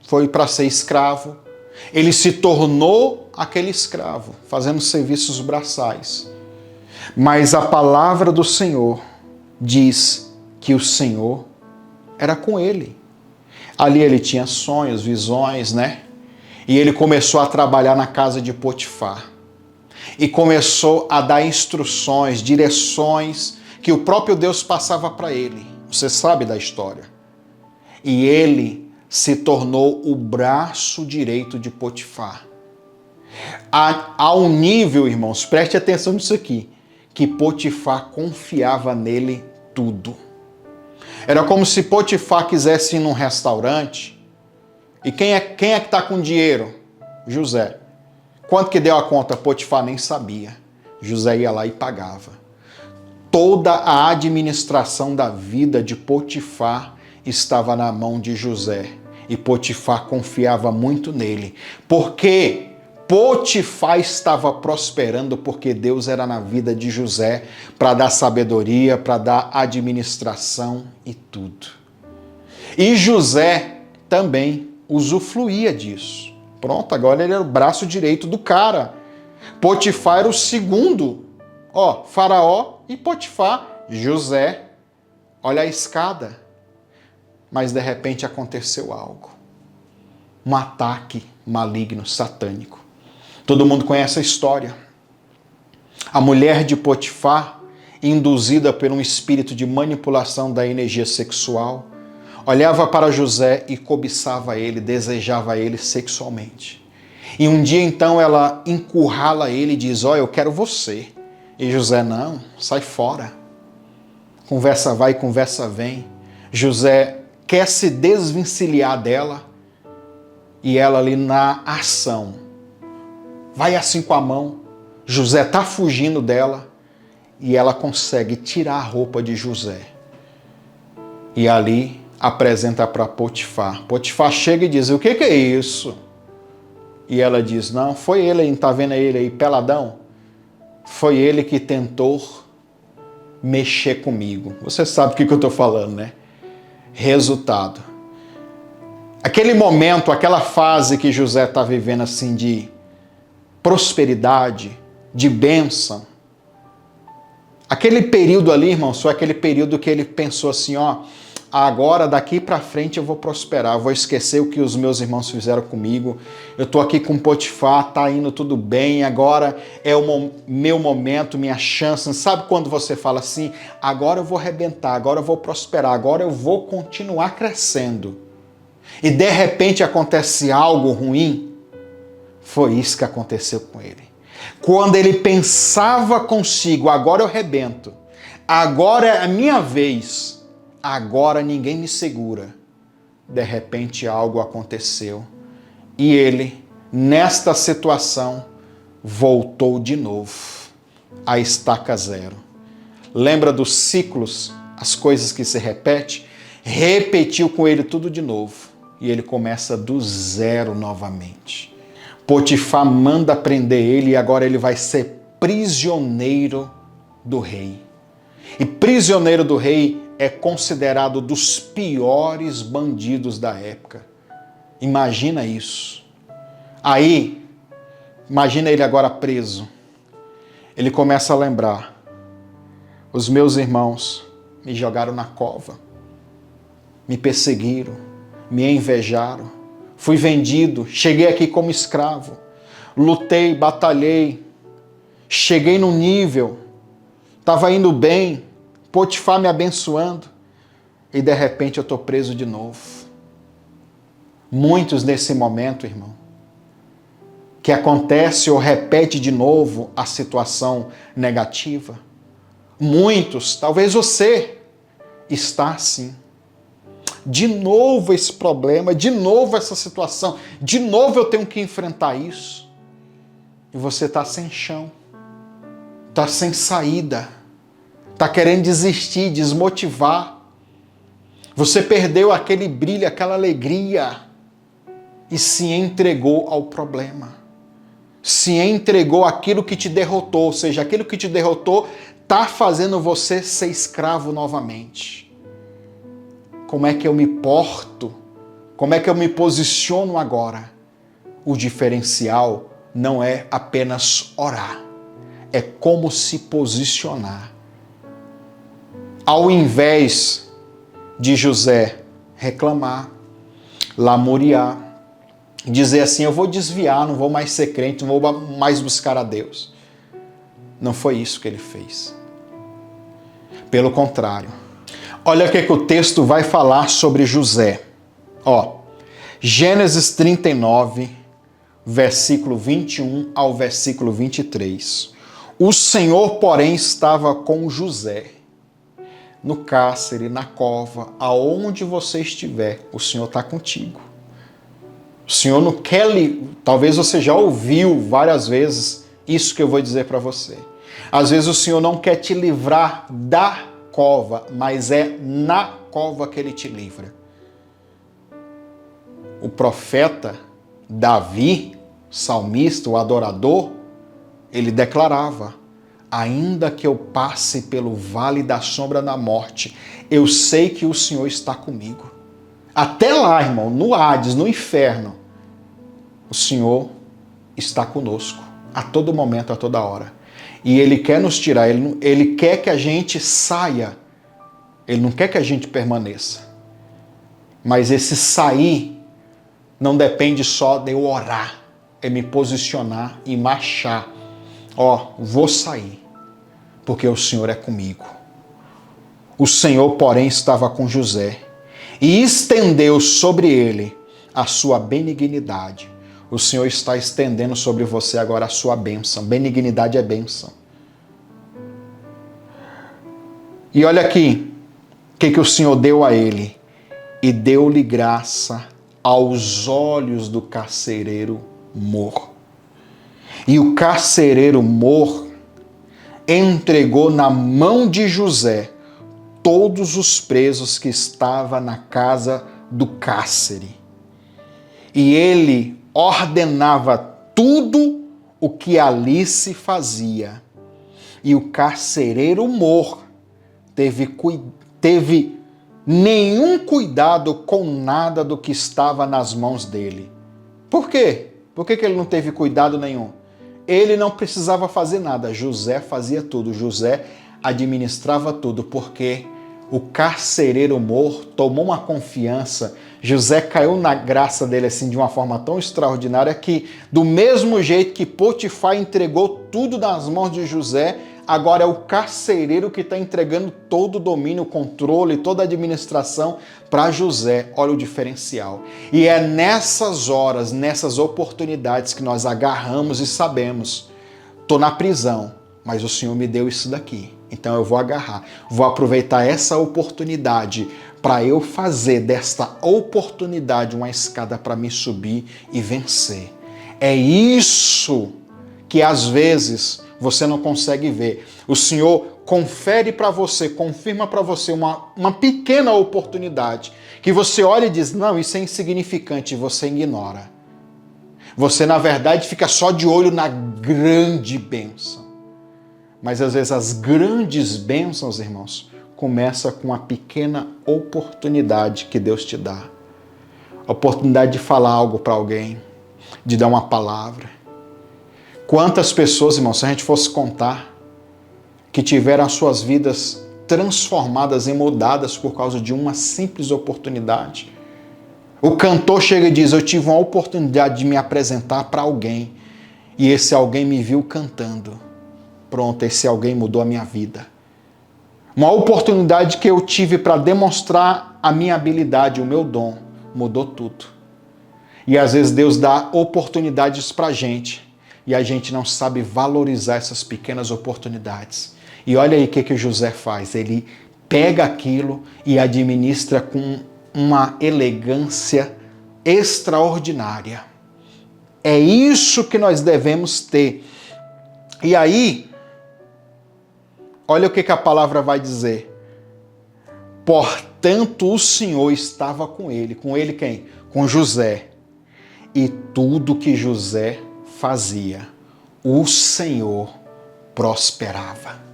Foi para ser escravo. Ele se tornou aquele escravo, fazendo serviços braçais. Mas a palavra do Senhor diz que o Senhor era com ele. Ali ele tinha sonhos, visões, né? E ele começou a trabalhar na casa de Potifar. E começou a dar instruções, direções que o próprio Deus passava para ele. Você sabe da história. E ele se tornou o braço direito de Potifar. A um nível, irmãos, preste atenção nisso aqui, que Potifar confiava nele tudo. Era como se Potifar quisesse ir num restaurante e quem é que está com dinheiro? José. Quanto que deu a conta? Potifar nem sabia. José ia lá e pagava. Toda a administração da vida de Potifar estava na mão de José. E Potifar confiava muito nele. Porque Potifar estava prosperando porque Deus era na vida de José para dar sabedoria, para dar administração e tudo. E José também usufruía disso. Pronto, agora ele era o braço direito do cara. Potifar era o segundo. Ó, Faraó e Potifar. José, olha a escada. Mas de repente aconteceu algo. Um ataque maligno, satânico. Todo mundo conhece a história. A mulher de Potifar, induzida por um espírito de manipulação da energia sexual, olhava para José e cobiçava ele, desejava ele sexualmente. E um dia então ela encurrala ele e diz: ó, eu quero você. E José: não, sai fora. Conversa vai, conversa vem. José quer se desvencilhar dela e ela ali na ação vai assim com a mão. José está fugindo dela e ela consegue tirar a roupa de José. E ali apresenta para Potifar. Potifar chega e diz: o que é isso? E ela diz: não, foi ele, está vendo ele aí peladão? Foi ele que tentou mexer comigo. Você sabe o que eu estou falando, né? Resultado. Aquele momento, aquela fase que José está vivendo assim de prosperidade, de bênção. Aquele período ali, irmão, foi aquele período que ele pensou assim, ó, agora daqui para frente eu vou prosperar, eu vou esquecer o que os meus irmãos fizeram comigo, eu tô aqui com Potifar, tá indo tudo bem, agora é o meu momento, minha chance. Sabe quando você fala assim, agora eu vou arrebentar, agora eu vou prosperar, agora eu vou continuar crescendo. E de repente acontece algo ruim? Foi isso que aconteceu com ele. Quando ele pensava consigo, agora eu arrebento, agora é a minha vez, agora ninguém me segura. De repente algo aconteceu e ele, nesta situação, voltou de novo à estaca zero. Lembra dos ciclos, as coisas que se repetem? Repetiu com ele tudo de novo. E ele começa do zero novamente. Potifar manda prender ele e agora ele vai ser prisioneiro do rei. E prisioneiro do rei é considerado dos piores bandidos da época. Imagina isso. Aí, imagina ele agora preso. Ele começa a lembrar. Os meus irmãos me jogaram na cova, me perseguiram, me invejaram, fui vendido, cheguei aqui como escravo, lutei, batalhei, cheguei num nível, estava indo bem, Potifar me abençoando e de repente eu estou preso de novo. Muitos nesse momento, irmão, que acontece ou repete de novo a situação negativa. Muitos, talvez você, está assim. De novo esse problema, de novo essa situação, de novo eu tenho que enfrentar isso. E você está sem chão, está sem saída, está querendo desistir, desmotivar. Você perdeu aquele brilho, aquela alegria e se entregou ao problema. Se entregou àquilo que te derrotou, ou seja, aquilo que te derrotou está fazendo você ser escravo novamente. Como é que eu me porto? Como é que eu me posiciono agora? O diferencial não é apenas orar, é como se posicionar. Ao invés de José reclamar, lamuriar, dizer assim, eu vou desviar, não vou mais ser crente, não vou mais buscar a Deus. Não foi isso que ele fez. Pelo contrário. Olha o que o texto vai falar sobre José. Gênesis 39, versículo 21 ao versículo 23. O Senhor, porém, estava com José, no cárcere, na cova, aonde você estiver, o Senhor está contigo. O Senhor não quer talvez você já ouviu várias vezes isso que eu vou dizer para você. Às vezes o Senhor não quer te livrar da cova, mas é na cova que Ele te livra. O profeta Davi, salmista, o adorador, ele declarava, ainda que eu passe pelo vale da sombra da morte, eu sei que o Senhor está comigo. Até lá, irmão, no Hades, no inferno, o Senhor está conosco, a todo momento, a toda hora. E Ele quer nos tirar, Ele quer que a gente saia, Ele não quer que a gente permaneça. Mas esse sair não depende só de eu orar, é me posicionar e marchar. Vou sair, porque o Senhor é comigo. O Senhor, porém, estava com José e estendeu sobre ele a sua benignidade. O Senhor está estendendo sobre você agora a sua bênção. Benignidade é bênção. E olha aqui, o que o Senhor deu a ele? E deu-lhe graça aos olhos do carcereiro Mor. E o carcereiro Mor entregou na mão de José todos os presos que estavam na casa do cárcere. E ele ordenava tudo o que ali se fazia. E o carcereiro Mor teve nenhum cuidado com nada do que estava nas mãos dele. Por quê? Por que ele não teve cuidado nenhum? Ele não precisava fazer nada. José fazia tudo. José administrava tudo, porque o carcereiro Mor tomou uma confiança. José caiu na graça dele assim de uma forma tão extraordinária que, do mesmo jeito que Potifar entregou tudo nas mãos de José, agora é o carcereiro que está entregando todo o domínio, o controle, toda a administração para José. Olha o diferencial. E é nessas horas, nessas oportunidades que nós agarramos e sabemos, estou na prisão, mas o Senhor me deu isso daqui. Então eu vou agarrar, vou aproveitar essa oportunidade para eu fazer desta oportunidade uma escada para me subir e vencer. É isso que às vezes você não consegue ver. O Senhor confere para você, confirma para você uma pequena oportunidade que você olha e diz, não, isso é insignificante, e você ignora. Você, na verdade, fica só de olho na grande bênção. Mas às vezes as grandes bênçãos, irmãos, começam com a pequena oportunidade que Deus te dá. A oportunidade de falar algo para alguém, de dar uma palavra. Quantas pessoas, irmãos, se a gente fosse contar, que tiveram as suas vidas transformadas e mudadas por causa de uma simples oportunidade. O cantor chega e diz, eu tive uma oportunidade de me apresentar para alguém, e esse alguém me viu cantando. Pronto, esse alguém mudou a minha vida. Uma oportunidade que eu tive para demonstrar a minha habilidade, o meu dom, mudou tudo. E às vezes Deus dá oportunidades para a gente, e a gente não sabe valorizar essas pequenas oportunidades. E olha aí o que José faz. Ele pega aquilo e administra com uma elegância extraordinária. É isso que nós devemos ter. E aí, olha o que a palavra vai dizer. Portanto, o Senhor estava com ele. Com ele quem? Com José. E tudo que José fazia, o Senhor prosperava.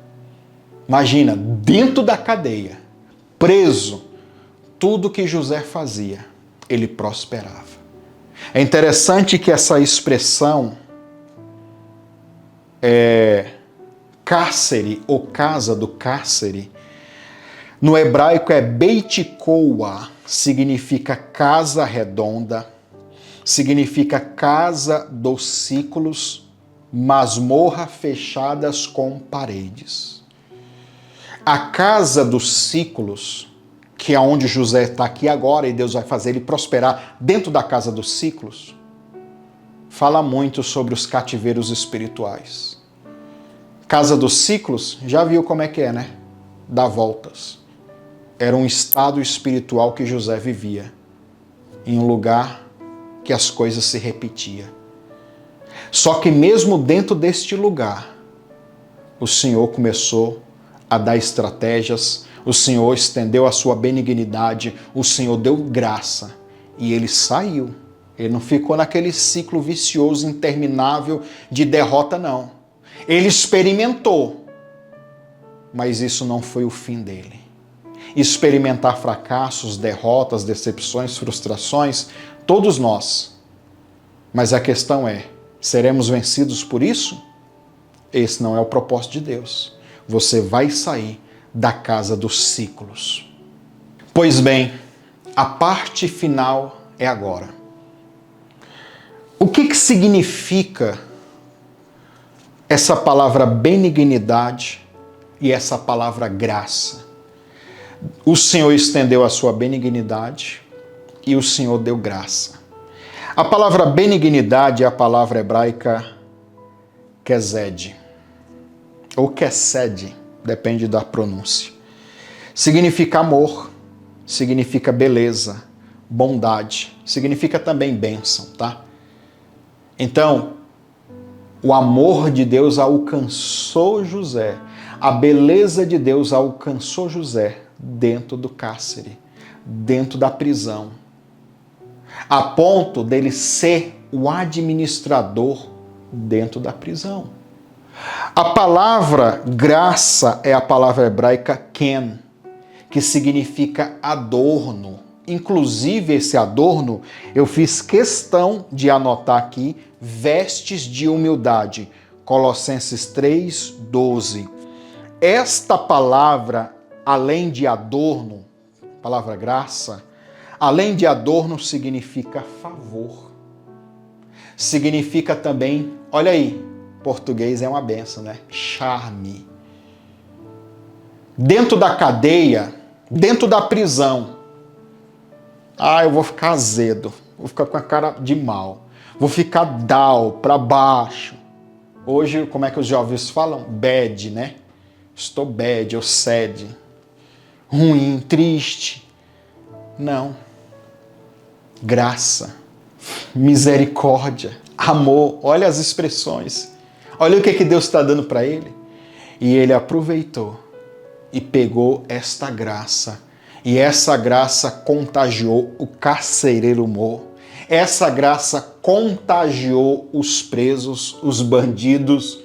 Imagina, dentro da cadeia, preso, tudo que José fazia, ele prosperava. É interessante que essa expressão cárcere, ou casa do cárcere, no hebraico é Beit Koa, significa casa redonda, significa casa dos ciclos, masmorra fechadas com paredes. A casa dos ciclos, que é onde José está aqui agora e Deus vai fazer ele prosperar dentro da casa dos ciclos, fala muito sobre os cativeiros espirituais. Casa dos ciclos, já viu como é que é, né? Dá voltas. Era um estado espiritual que José vivia, em um lugar que as coisas se repetiam. Só que mesmo dentro deste lugar, o Senhor começou a dar estratégias, o Senhor estendeu a sua benignidade, o Senhor deu graça e ele saiu. Ele não ficou naquele ciclo vicioso, interminável de derrota, não. Ele experimentou, mas isso não foi o fim dele. Experimentar fracassos, derrotas, decepções, frustrações, todos nós. Mas a questão é, seremos vencidos por isso? Esse não é o propósito de Deus. Você vai sair da casa dos ciclos. Pois bem, a parte final é agora. O que significa essa palavra benignidade e essa palavra graça? O Senhor estendeu a sua benignidade e o Senhor deu graça. A palavra benignidade é a palavra hebraica kesed, ou kesed, depende da pronúncia. Significa amor, significa beleza, bondade, significa também bênção, tá? Então, o amor de Deus alcançou José, a beleza de Deus alcançou José dentro do cárcere, dentro da prisão, a ponto dele ser o administrador dentro da prisão. A palavra graça é a palavra hebraica ken, que significa adorno. Inclusive, esse adorno, eu fiz questão de anotar aqui, vestes de humildade. Colossenses 3:12. Esta palavra, além de adorno, palavra graça, além de adorno, significa favor. Significa também, olha aí, português é uma benção, né? Charme. Dentro da cadeia, dentro da prisão, eu vou ficar azedo, vou ficar com a cara de mal, vou ficar down, para baixo. Hoje, como é que os jovens falam? Bad, né? Estou bad, ou sad, ruim, triste. Não. Graça, misericórdia, amor, olha as expressões. Olha o que Deus está dando para ele. E ele aproveitou e pegou esta graça. E essa graça contagiou o carcereiro Mor. Essa graça contagiou os presos, os bandidos.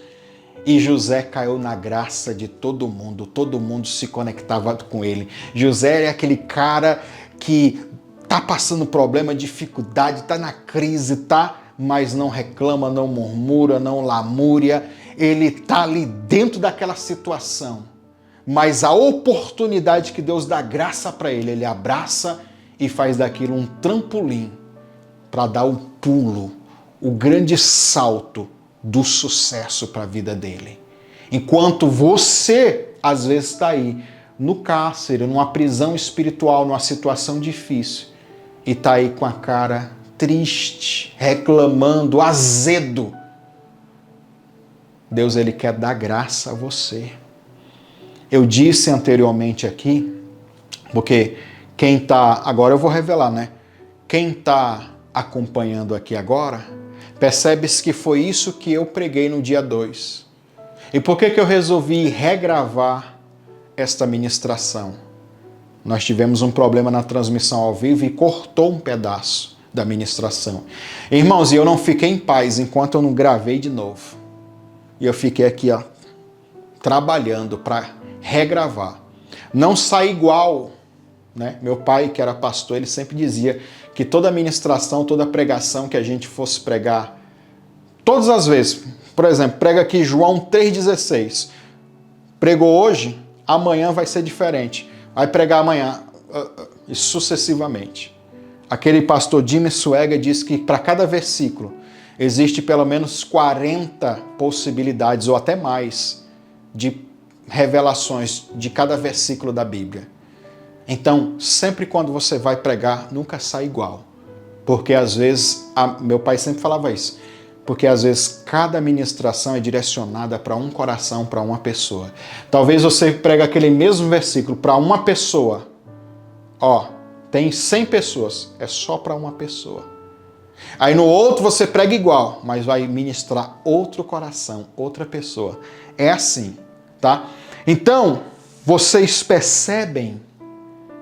E José caiu na graça de todo mundo se conectava com ele. José é aquele cara que tá passando problema, dificuldade, tá na crise, mas não reclama, não murmura, não lamúria. Ele tá ali dentro daquela situação. Mas a oportunidade que Deus dá graça para ele abraça e faz daquilo um trampolim para dar o pulo, o grande salto do sucesso para a vida dele. Enquanto você, às vezes, está aí no cárcere, numa prisão espiritual, numa situação difícil, e está aí com a cara triste, reclamando, azedo. Deus, ele quer dar graça a você. Eu disse anteriormente aqui, porque quem está, agora eu vou revelar, né? Quem está acompanhando aqui agora, percebe-se que foi isso que eu preguei no dia 2. E por que eu resolvi regravar esta ministração? Nós tivemos um problema na transmissão ao vivo e cortou um pedaço da ministração. Irmãos, e eu não fiquei em paz enquanto eu não gravei de novo. E eu fiquei aqui, trabalhando para regravar. Não sai igual, né? Meu pai, que era pastor, ele sempre dizia que toda ministração, toda pregação que a gente fosse pregar, todas as vezes, por exemplo, prega aqui João 3,16. Pregou hoje, amanhã vai ser diferente. Vai pregar amanhã, e sucessivamente. Aquele pastor Jimmy Swaggart disse que para cada versículo existe pelo menos 40 possibilidades, ou até mais, de revelações de cada versículo da Bíblia. Então, sempre quando você vai pregar, nunca sai igual. Porque às vezes, meu pai sempre falava isso, porque às vezes cada ministração é direcionada para um coração, para uma pessoa. Talvez você prega aquele mesmo versículo para uma pessoa. Tem 100 pessoas, é só para uma pessoa. Aí no outro você prega igual, mas vai ministrar outro coração, outra pessoa. É assim, tá? Então, vocês percebem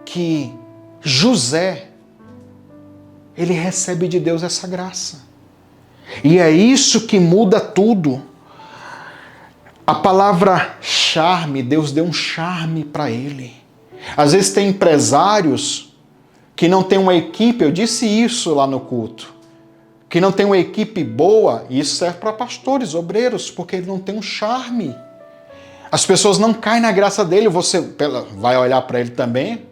que José, ele recebe de Deus essa graça. E é isso que muda tudo. A palavra charme, Deus deu um charme para ele. Às vezes tem empresários que não tem uma equipe, eu disse isso lá no culto, que não tem uma equipe boa, e isso serve para pastores, obreiros, porque ele não tem um charme. As pessoas não caem na graça dele, você vai olhar para ele também,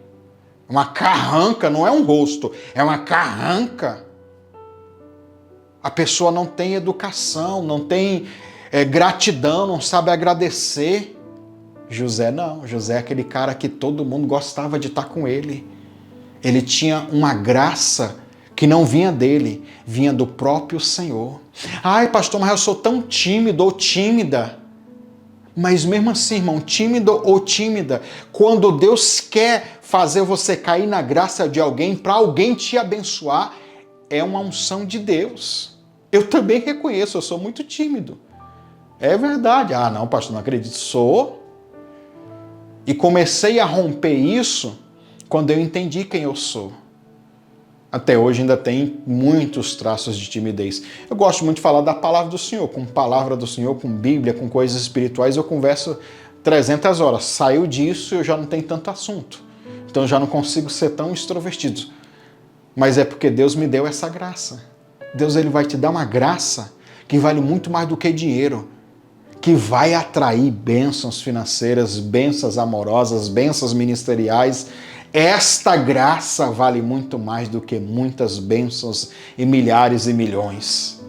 uma carranca, não é um rosto, é uma carranca. A pessoa não tem educação, não tem gratidão, não sabe agradecer. José não, José é aquele cara que todo mundo gostava de estar com ele. Ele tinha uma graça que não vinha dele, vinha do próprio Senhor. Ai, pastor, mas eu sou tão tímido ou tímida. Mas mesmo assim, irmão, tímido ou tímida, quando Deus quer fazer você cair na graça de alguém, para alguém te abençoar, é uma unção de Deus. Eu também reconheço, eu sou muito tímido. É verdade. Ah, não, pastor, não acredito. Sou. E comecei a romper isso quando eu entendi quem eu sou. Até hoje ainda tem muitos traços de timidez. Eu gosto muito de falar da palavra do Senhor. Com palavra do Senhor, com Bíblia, com coisas espirituais, eu converso 300 horas. Saiu disso, eu já não tenho tanto assunto. Então eu já não consigo ser tão extrovertido. Mas é porque Deus me deu essa graça. Deus, ele vai te dar uma graça que vale muito mais do que dinheiro, que vai atrair bênçãos financeiras, bênçãos amorosas, bênçãos ministeriais. Esta graça vale muito mais do que muitas bênçãos e milhares e milhões.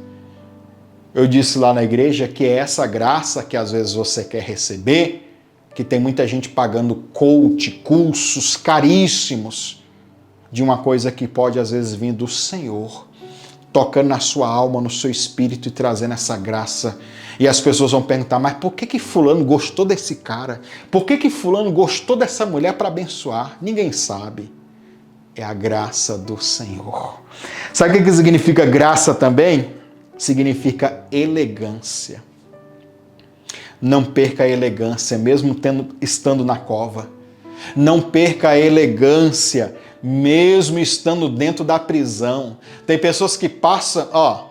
Eu disse lá na igreja que é essa graça que às vezes você quer receber, que tem muita gente pagando coach, cursos caríssimos, de uma coisa que pode às vezes vir do Senhor, tocando na sua alma, no seu espírito e trazendo essa graça. E as pessoas vão perguntar, mas por que fulano gostou desse cara? Por que fulano gostou dessa mulher para abençoar? Ninguém sabe. É a graça do Senhor. Sabe o que significa graça também? Significa elegância. Não perca a elegância, mesmo estando na cova. Não perca a elegância, mesmo estando dentro da prisão. Tem pessoas que passam,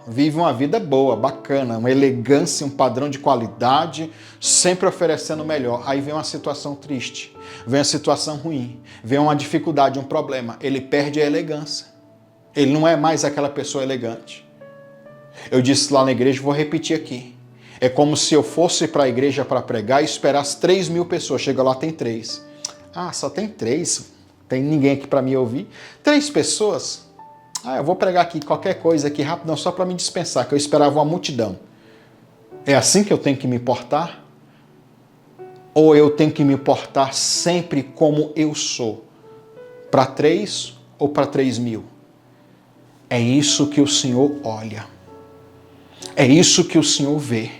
vivem uma vida boa, bacana, uma elegância, um padrão de qualidade, sempre oferecendo o melhor. Aí vem uma situação triste, vem uma situação ruim, vem uma dificuldade, um problema. Ele perde a elegância. Ele não é mais aquela pessoa elegante. Eu disse lá na igreja, vou repetir aqui. É como se eu fosse para a igreja para pregar e esperasse 3.000 pessoas. Chega lá, tem 3. Só tem 3. Tem ninguém aqui para me ouvir. 3 pessoas? Eu vou pregar aqui qualquer coisa aqui rapidão só para me dispensar, que eu esperava uma multidão. É assim que eu tenho que me portar? Ou eu tenho que me portar sempre como eu sou? Para 3 ou para 3.000? É isso que o Senhor olha. É isso que o Senhor vê.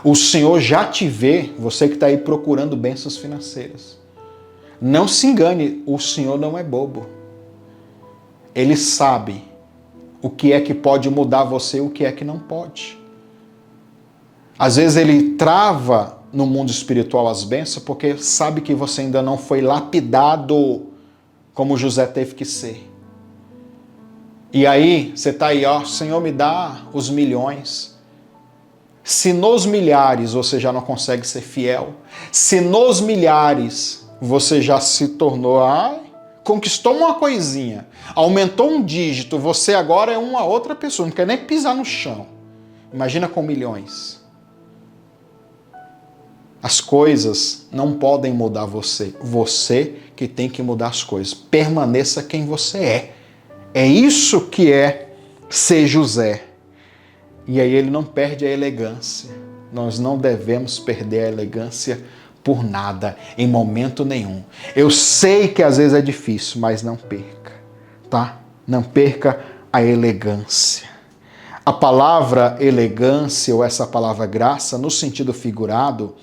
O Senhor já te vê, você que está aí procurando bênçãos financeiras. Não se engane, o Senhor não é bobo. Ele sabe o que é que pode mudar você e o que é que não pode. Às vezes ele trava no mundo espiritual as bênçãos porque sabe que você ainda não foi lapidado como José teve que ser. E aí, você está aí, Senhor, me dá os milhões. Se nos milhares você já não consegue ser fiel, se nos milhares você já se tornou, conquistou uma coisinha, aumentou um dígito, você agora é uma outra pessoa, não quer nem pisar no chão. Imagina com milhões. As coisas não podem mudar você. Você que tem que mudar as coisas. Permaneça quem você é. É isso que é ser José. E aí ele não perde a elegância. Nós não devemos perder a elegância por nada, em momento nenhum. Eu sei que às vezes é difícil, mas não perca, tá? Não perca a elegância. A palavra elegância, ou essa palavra graça, no sentido figurado,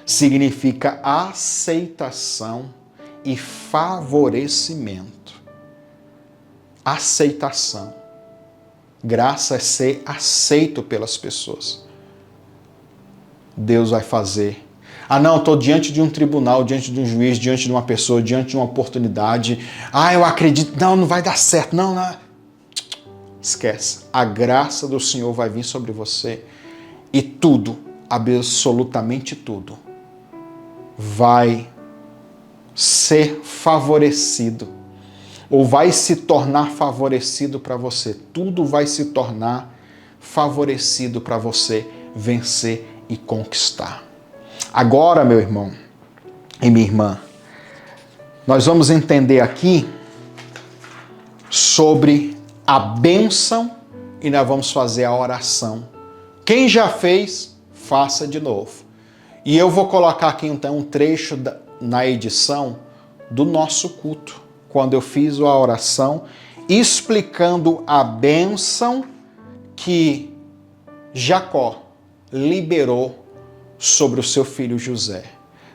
significa aceitação e favorecimento. Aceitação. Graça é ser aceito pelas pessoas. Deus vai fazer. Não, estou diante de um tribunal, diante de um juiz, diante de uma pessoa, diante de uma oportunidade. Eu acredito. Não vai dar certo. Não. Esquece. A graça do Senhor vai vir sobre você e tudo, absolutamente tudo, vai ser favorecido. Ou vai se tornar favorecido para você. Tudo vai se tornar favorecido para você vencer e conquistar. Agora, meu irmão e minha irmã, nós vamos entender aqui sobre a bênção e nós vamos fazer a oração. Quem já fez, faça de novo. E eu vou colocar aqui então um trecho na edição do nosso culto, quando eu fiz a oração, explicando a bênção que Jacó liberou sobre o seu filho José.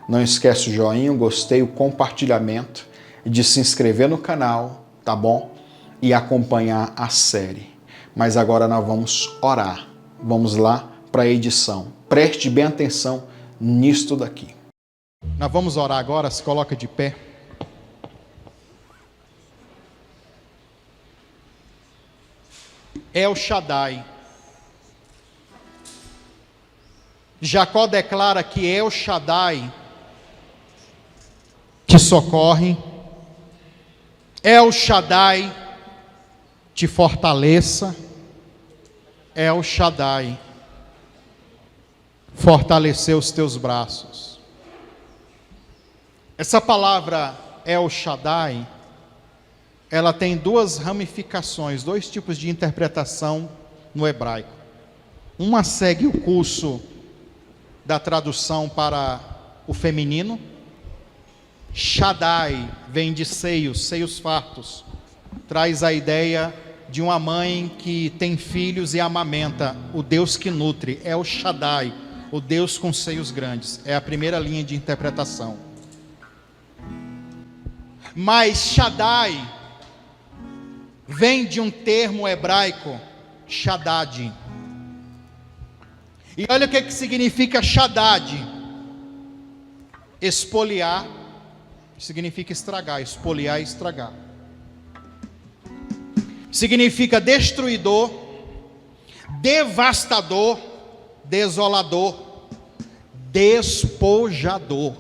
Não esquece o joinha, o gostei, o compartilhamento, de se inscrever no canal, tá bom? E acompanhar a série. Mas agora nós vamos orar. Vamos lá para a edição. Preste bem atenção nisto daqui. Nós vamos orar agora, se coloca de pé. El Shaddai. Jacó declara que El Shaddai te socorre, El Shaddai te fortaleça, El Shaddai fortaleceu os teus braços. Essa palavra El Shaddai, ela tem duas ramificações, dois tipos de interpretação no hebraico. Uma segue o curso da tradução para o feminino. Shaddai vem de seios, seios fartos. Traz a ideia de uma mãe que tem filhos e amamenta, o Deus que nutre, é o Shaddai, o Deus com seios grandes. É a primeira linha de interpretação. Mas Shaddai vem de um termo hebraico, Shaddad. E olha o que significa Shaddad. Espoliar significa estragar, espoliar é estragar. Significa destruidor, devastador, desolador, despojador.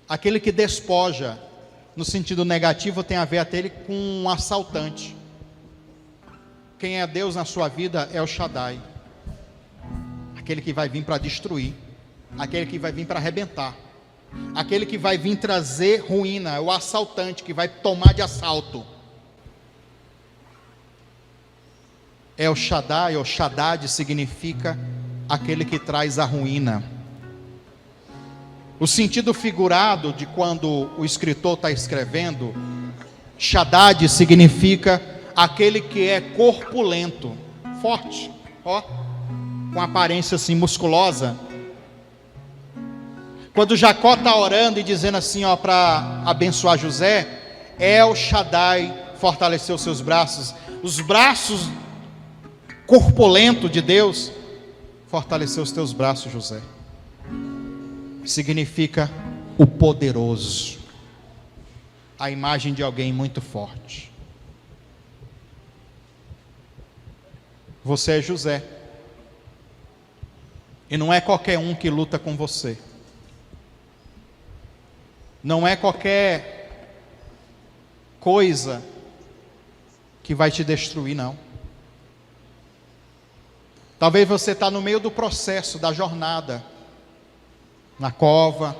Aquele que despoja, no sentido negativo, tem a ver até com um assaltante. Quem é Deus na sua vida é o Shaddai. Aquele que vai vir para destruir, aquele que vai vir para arrebentar, aquele que vai vir trazer ruína, é o assaltante que vai tomar de assalto. É o Shaddai, ou Shaddad significa aquele que traz a ruína. O sentido figurado de quando o escritor está escrevendo, Shaddad significa aquele que é corpulento, forte, ó, com aparência assim musculosa. Quando Jacó está orando e dizendo assim, ó, para abençoar José, El Shaddai fortaleceu seus braços. Os braços corpulento de Deus fortaleceu os teus braços, José. Significa o poderoso, a imagem de alguém muito forte. Você é José, e não é qualquer um que luta com você, não é qualquer coisa que vai te destruir, não. Talvez você está no meio do processo, da jornada, na cova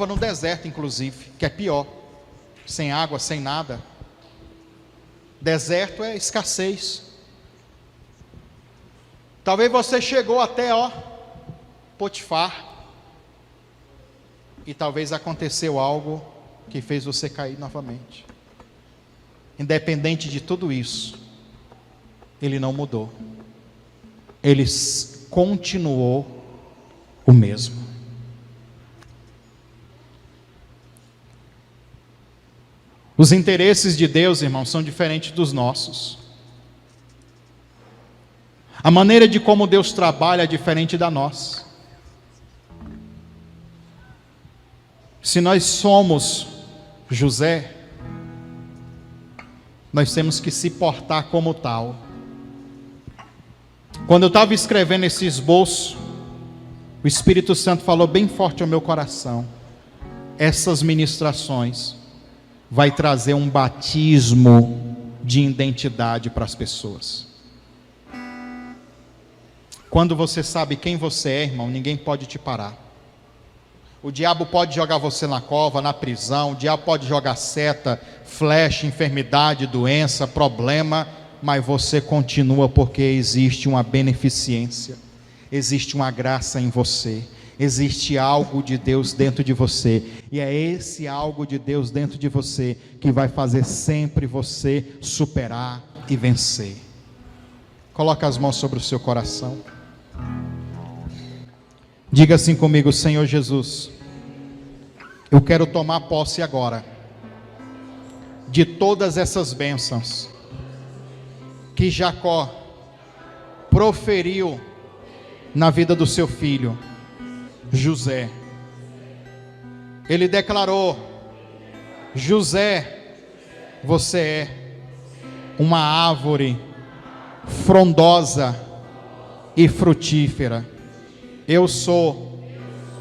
no deserto inclusive, que é pior, sem água, sem nada. Deserto é escassez. Talvez você chegou até, Potifar, e talvez aconteceu algo que fez você cair novamente. Independente de tudo isso, ele não mudou. Ele continuou o mesmo. Os interesses de Deus, irmãos, são diferentes dos nossos. A maneira de como Deus trabalha é diferente da nossa. Se nós somos José, nós temos que se portar como tal. Quando eu estava escrevendo esse esboço, o Espírito Santo falou bem forte ao meu coração: essas ministrações vai trazer um batismo de identidade para as pessoas. Quando você sabe quem você é, irmão, ninguém pode te parar. O diabo pode jogar você na cova, na prisão, o diabo pode jogar seta, flecha, enfermidade, doença, problema, mas você continua, porque existe uma beneficência, existe uma graça em você, existe algo de Deus dentro de você, e é esse algo de Deus dentro de você que vai fazer sempre você superar e vencer. Coloque as mãos sobre o seu coração. Diga assim comigo: Senhor Jesus, eu quero tomar posse agora de todas essas bênçãos que Jacó proferiu na vida do seu filho José. Ele declarou: José, você é uma árvore frondosa e frutífera. Eu sou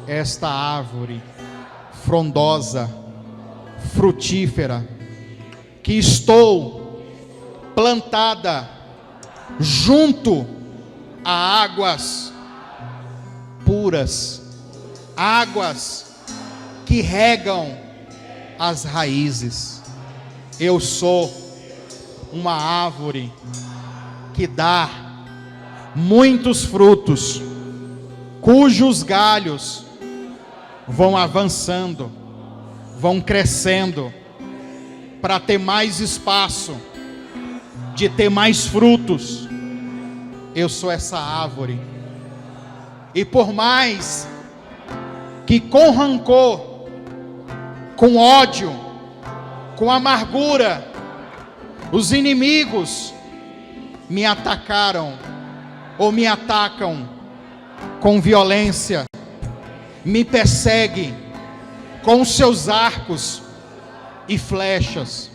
esta árvore frondosa, frutífera, que estou plantada junto a águas puras, águas que regam as raízes. Eu sou uma árvore que dá muitos frutos, cujos galhos vão avançando, vão crescendo, para ter mais espaço, de ter mais frutos. Eu sou essa árvore, e por mais que com rancor, com ódio, com amargura, os inimigos me atacaram, ou me atacam com violência, me perseguem com os seus arcos e flechas,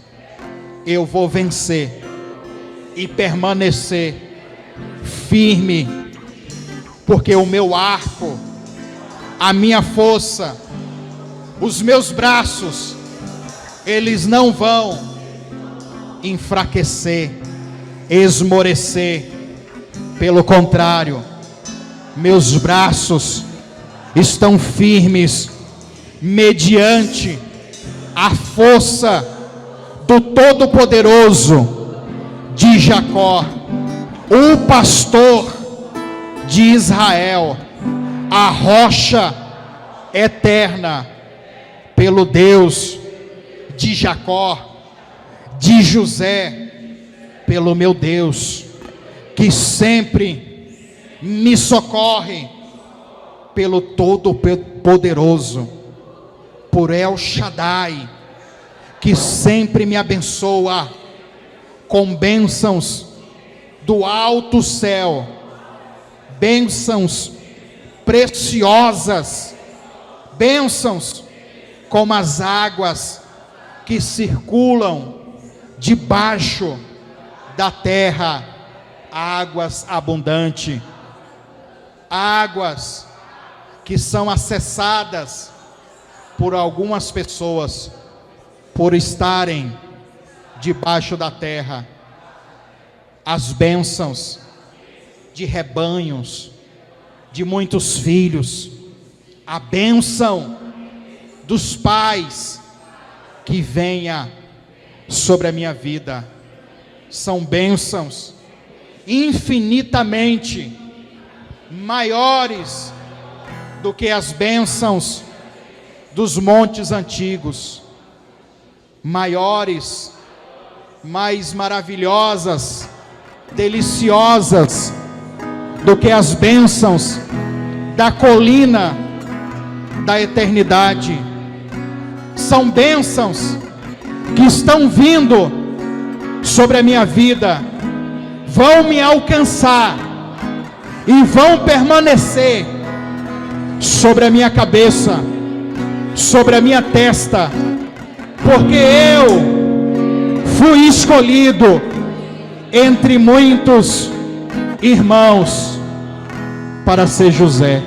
eu vou vencer e permanecer firme, porque o meu arco, a minha força, os meus braços, eles não vão enfraquecer, esmorecer. Pelo contrário, meus braços estão firmes mediante a força do Todo-Poderoso de Jacó, o pastor de Israel, a rocha eterna, pelo Deus de Jacó, de José, pelo meu Deus, que sempre me socorre, pelo Todo-Poderoso, por El Shaddai, que sempre me abençoa com bênçãos do alto céu, bênçãos preciosas, bênçãos como as águas que circulam debaixo da terra, águas abundantes, águas que são acessadas por algumas pessoas, por estarem debaixo da terra, as bênçãos de rebanhos, de muitos filhos, a bênção dos pais que venha sobre a minha vida, são bênçãos infinitamente maiores do que as bênçãos dos montes antigos, maiores, mais maravilhosas, deliciosas do que as bênçãos da colina da eternidade. São bênçãos que estão vindo sobre a minha vida, vão me alcançar e vão permanecer sobre a minha cabeça, sobre a minha testa, porque eu fui escolhido entre muitos irmãos para ser José.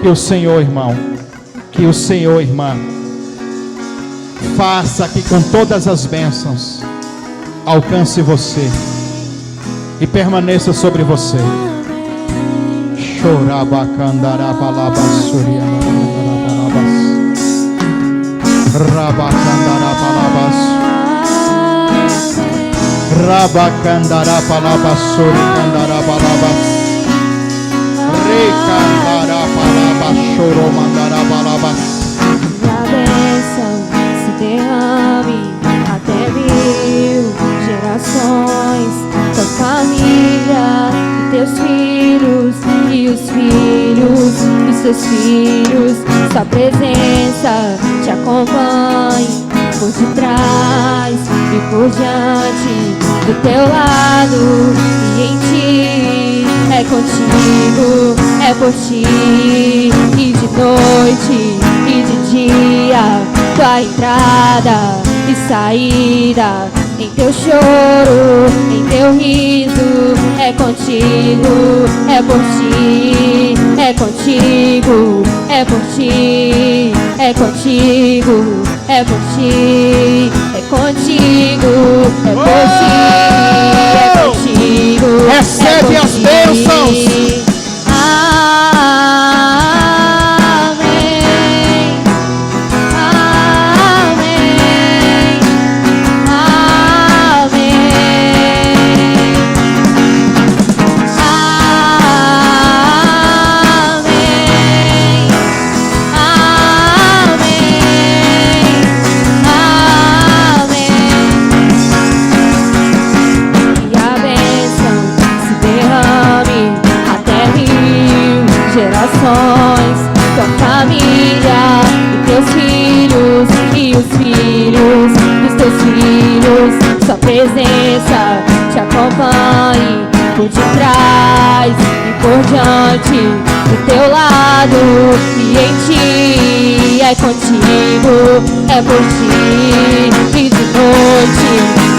Que o Senhor, irmão, que o Senhor, irmã, faça que com todas as bênçãos alcance você e permaneça sobre você. A bênção se derrame até 1000 gerações, tua família e teus filhos e os filhos dos teus filhos. Sua presença te acompanhe por detrás e por diante, do teu lado e em ti. É contigo, é por ti, e de noite e de dia, tua entrada e saída, em teu choro, em teu riso. É contigo, é por ti, é contigo, é por ti, é contigo, é por ti, é contigo, é por ti, é contigo. Recebe as bênçãos. Tua família e teus filhos e os filhos dos teus filhos. Sua presença te acompanhe por detrás e por diante, do teu lado e em ti. É contigo, é por ti, e de noite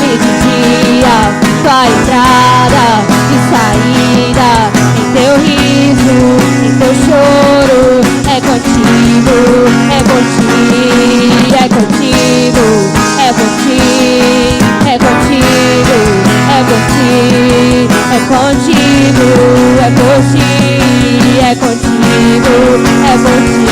e de dia, tua entrada e saída, em teu riso, em teu choro. É contigo, é por ti, é contigo, é por ti, é contigo, é por ti, é contigo, é por ti, é contigo, é por ti.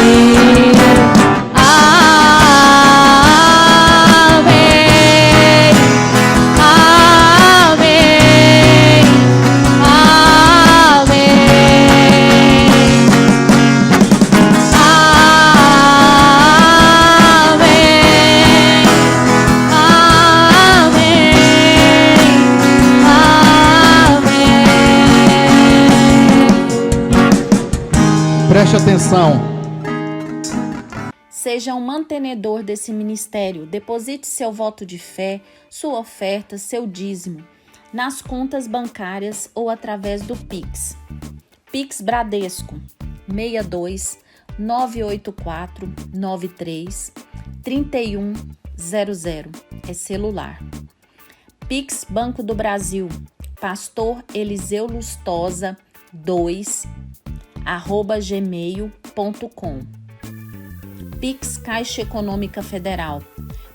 Preste atenção. Seja um mantenedor desse ministério. Deposite seu voto de fé, sua oferta, seu dízimo, nas contas bancárias ou através do Pix. Pix Bradesco, 62 984 93 3100, é celular. Pix Banco do Brasil, Pastor Eliseu Lustosa 2, @gmail.com. Pix Caixa Econômica Federal,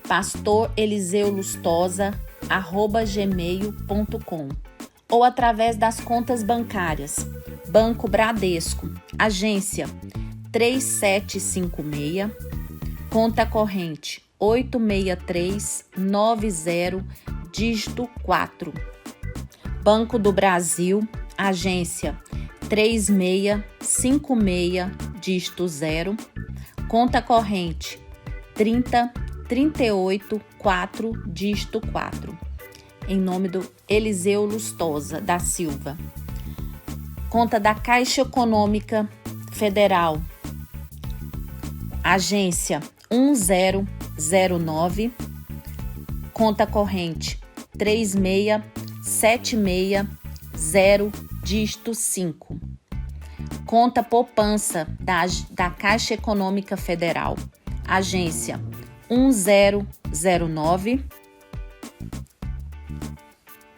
Pastor Eliseu Lustosa @gmail.com, ou através das contas bancárias: Banco Bradesco, agência 3756, conta corrente 86390, dígito 4. Banco do Brasil, agência 3656, dígito 0, conta corrente 30384, dígito 4. Em nome do Eliseu Lustosa da Silva. Conta da Caixa Econômica Federal, agência 1009, conta corrente 36760, dígito 5. Conta poupança da Caixa Econômica Federal, agência 1009,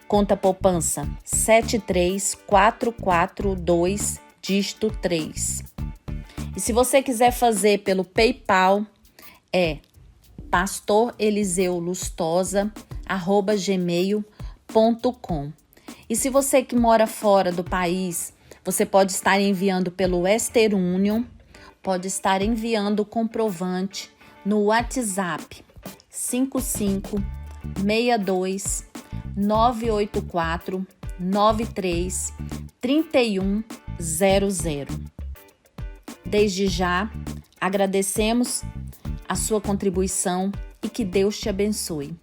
conta poupança 73442, dígito 3. E se você quiser fazer pelo PayPal, é pastoreliseulustosa@gmail.com. E se você que mora fora do país, você pode estar enviando pelo Western Union, pode estar enviando o comprovante no WhatsApp 5562 984 93 3100. Desde já, agradecemos a sua contribuição e que Deus te abençoe.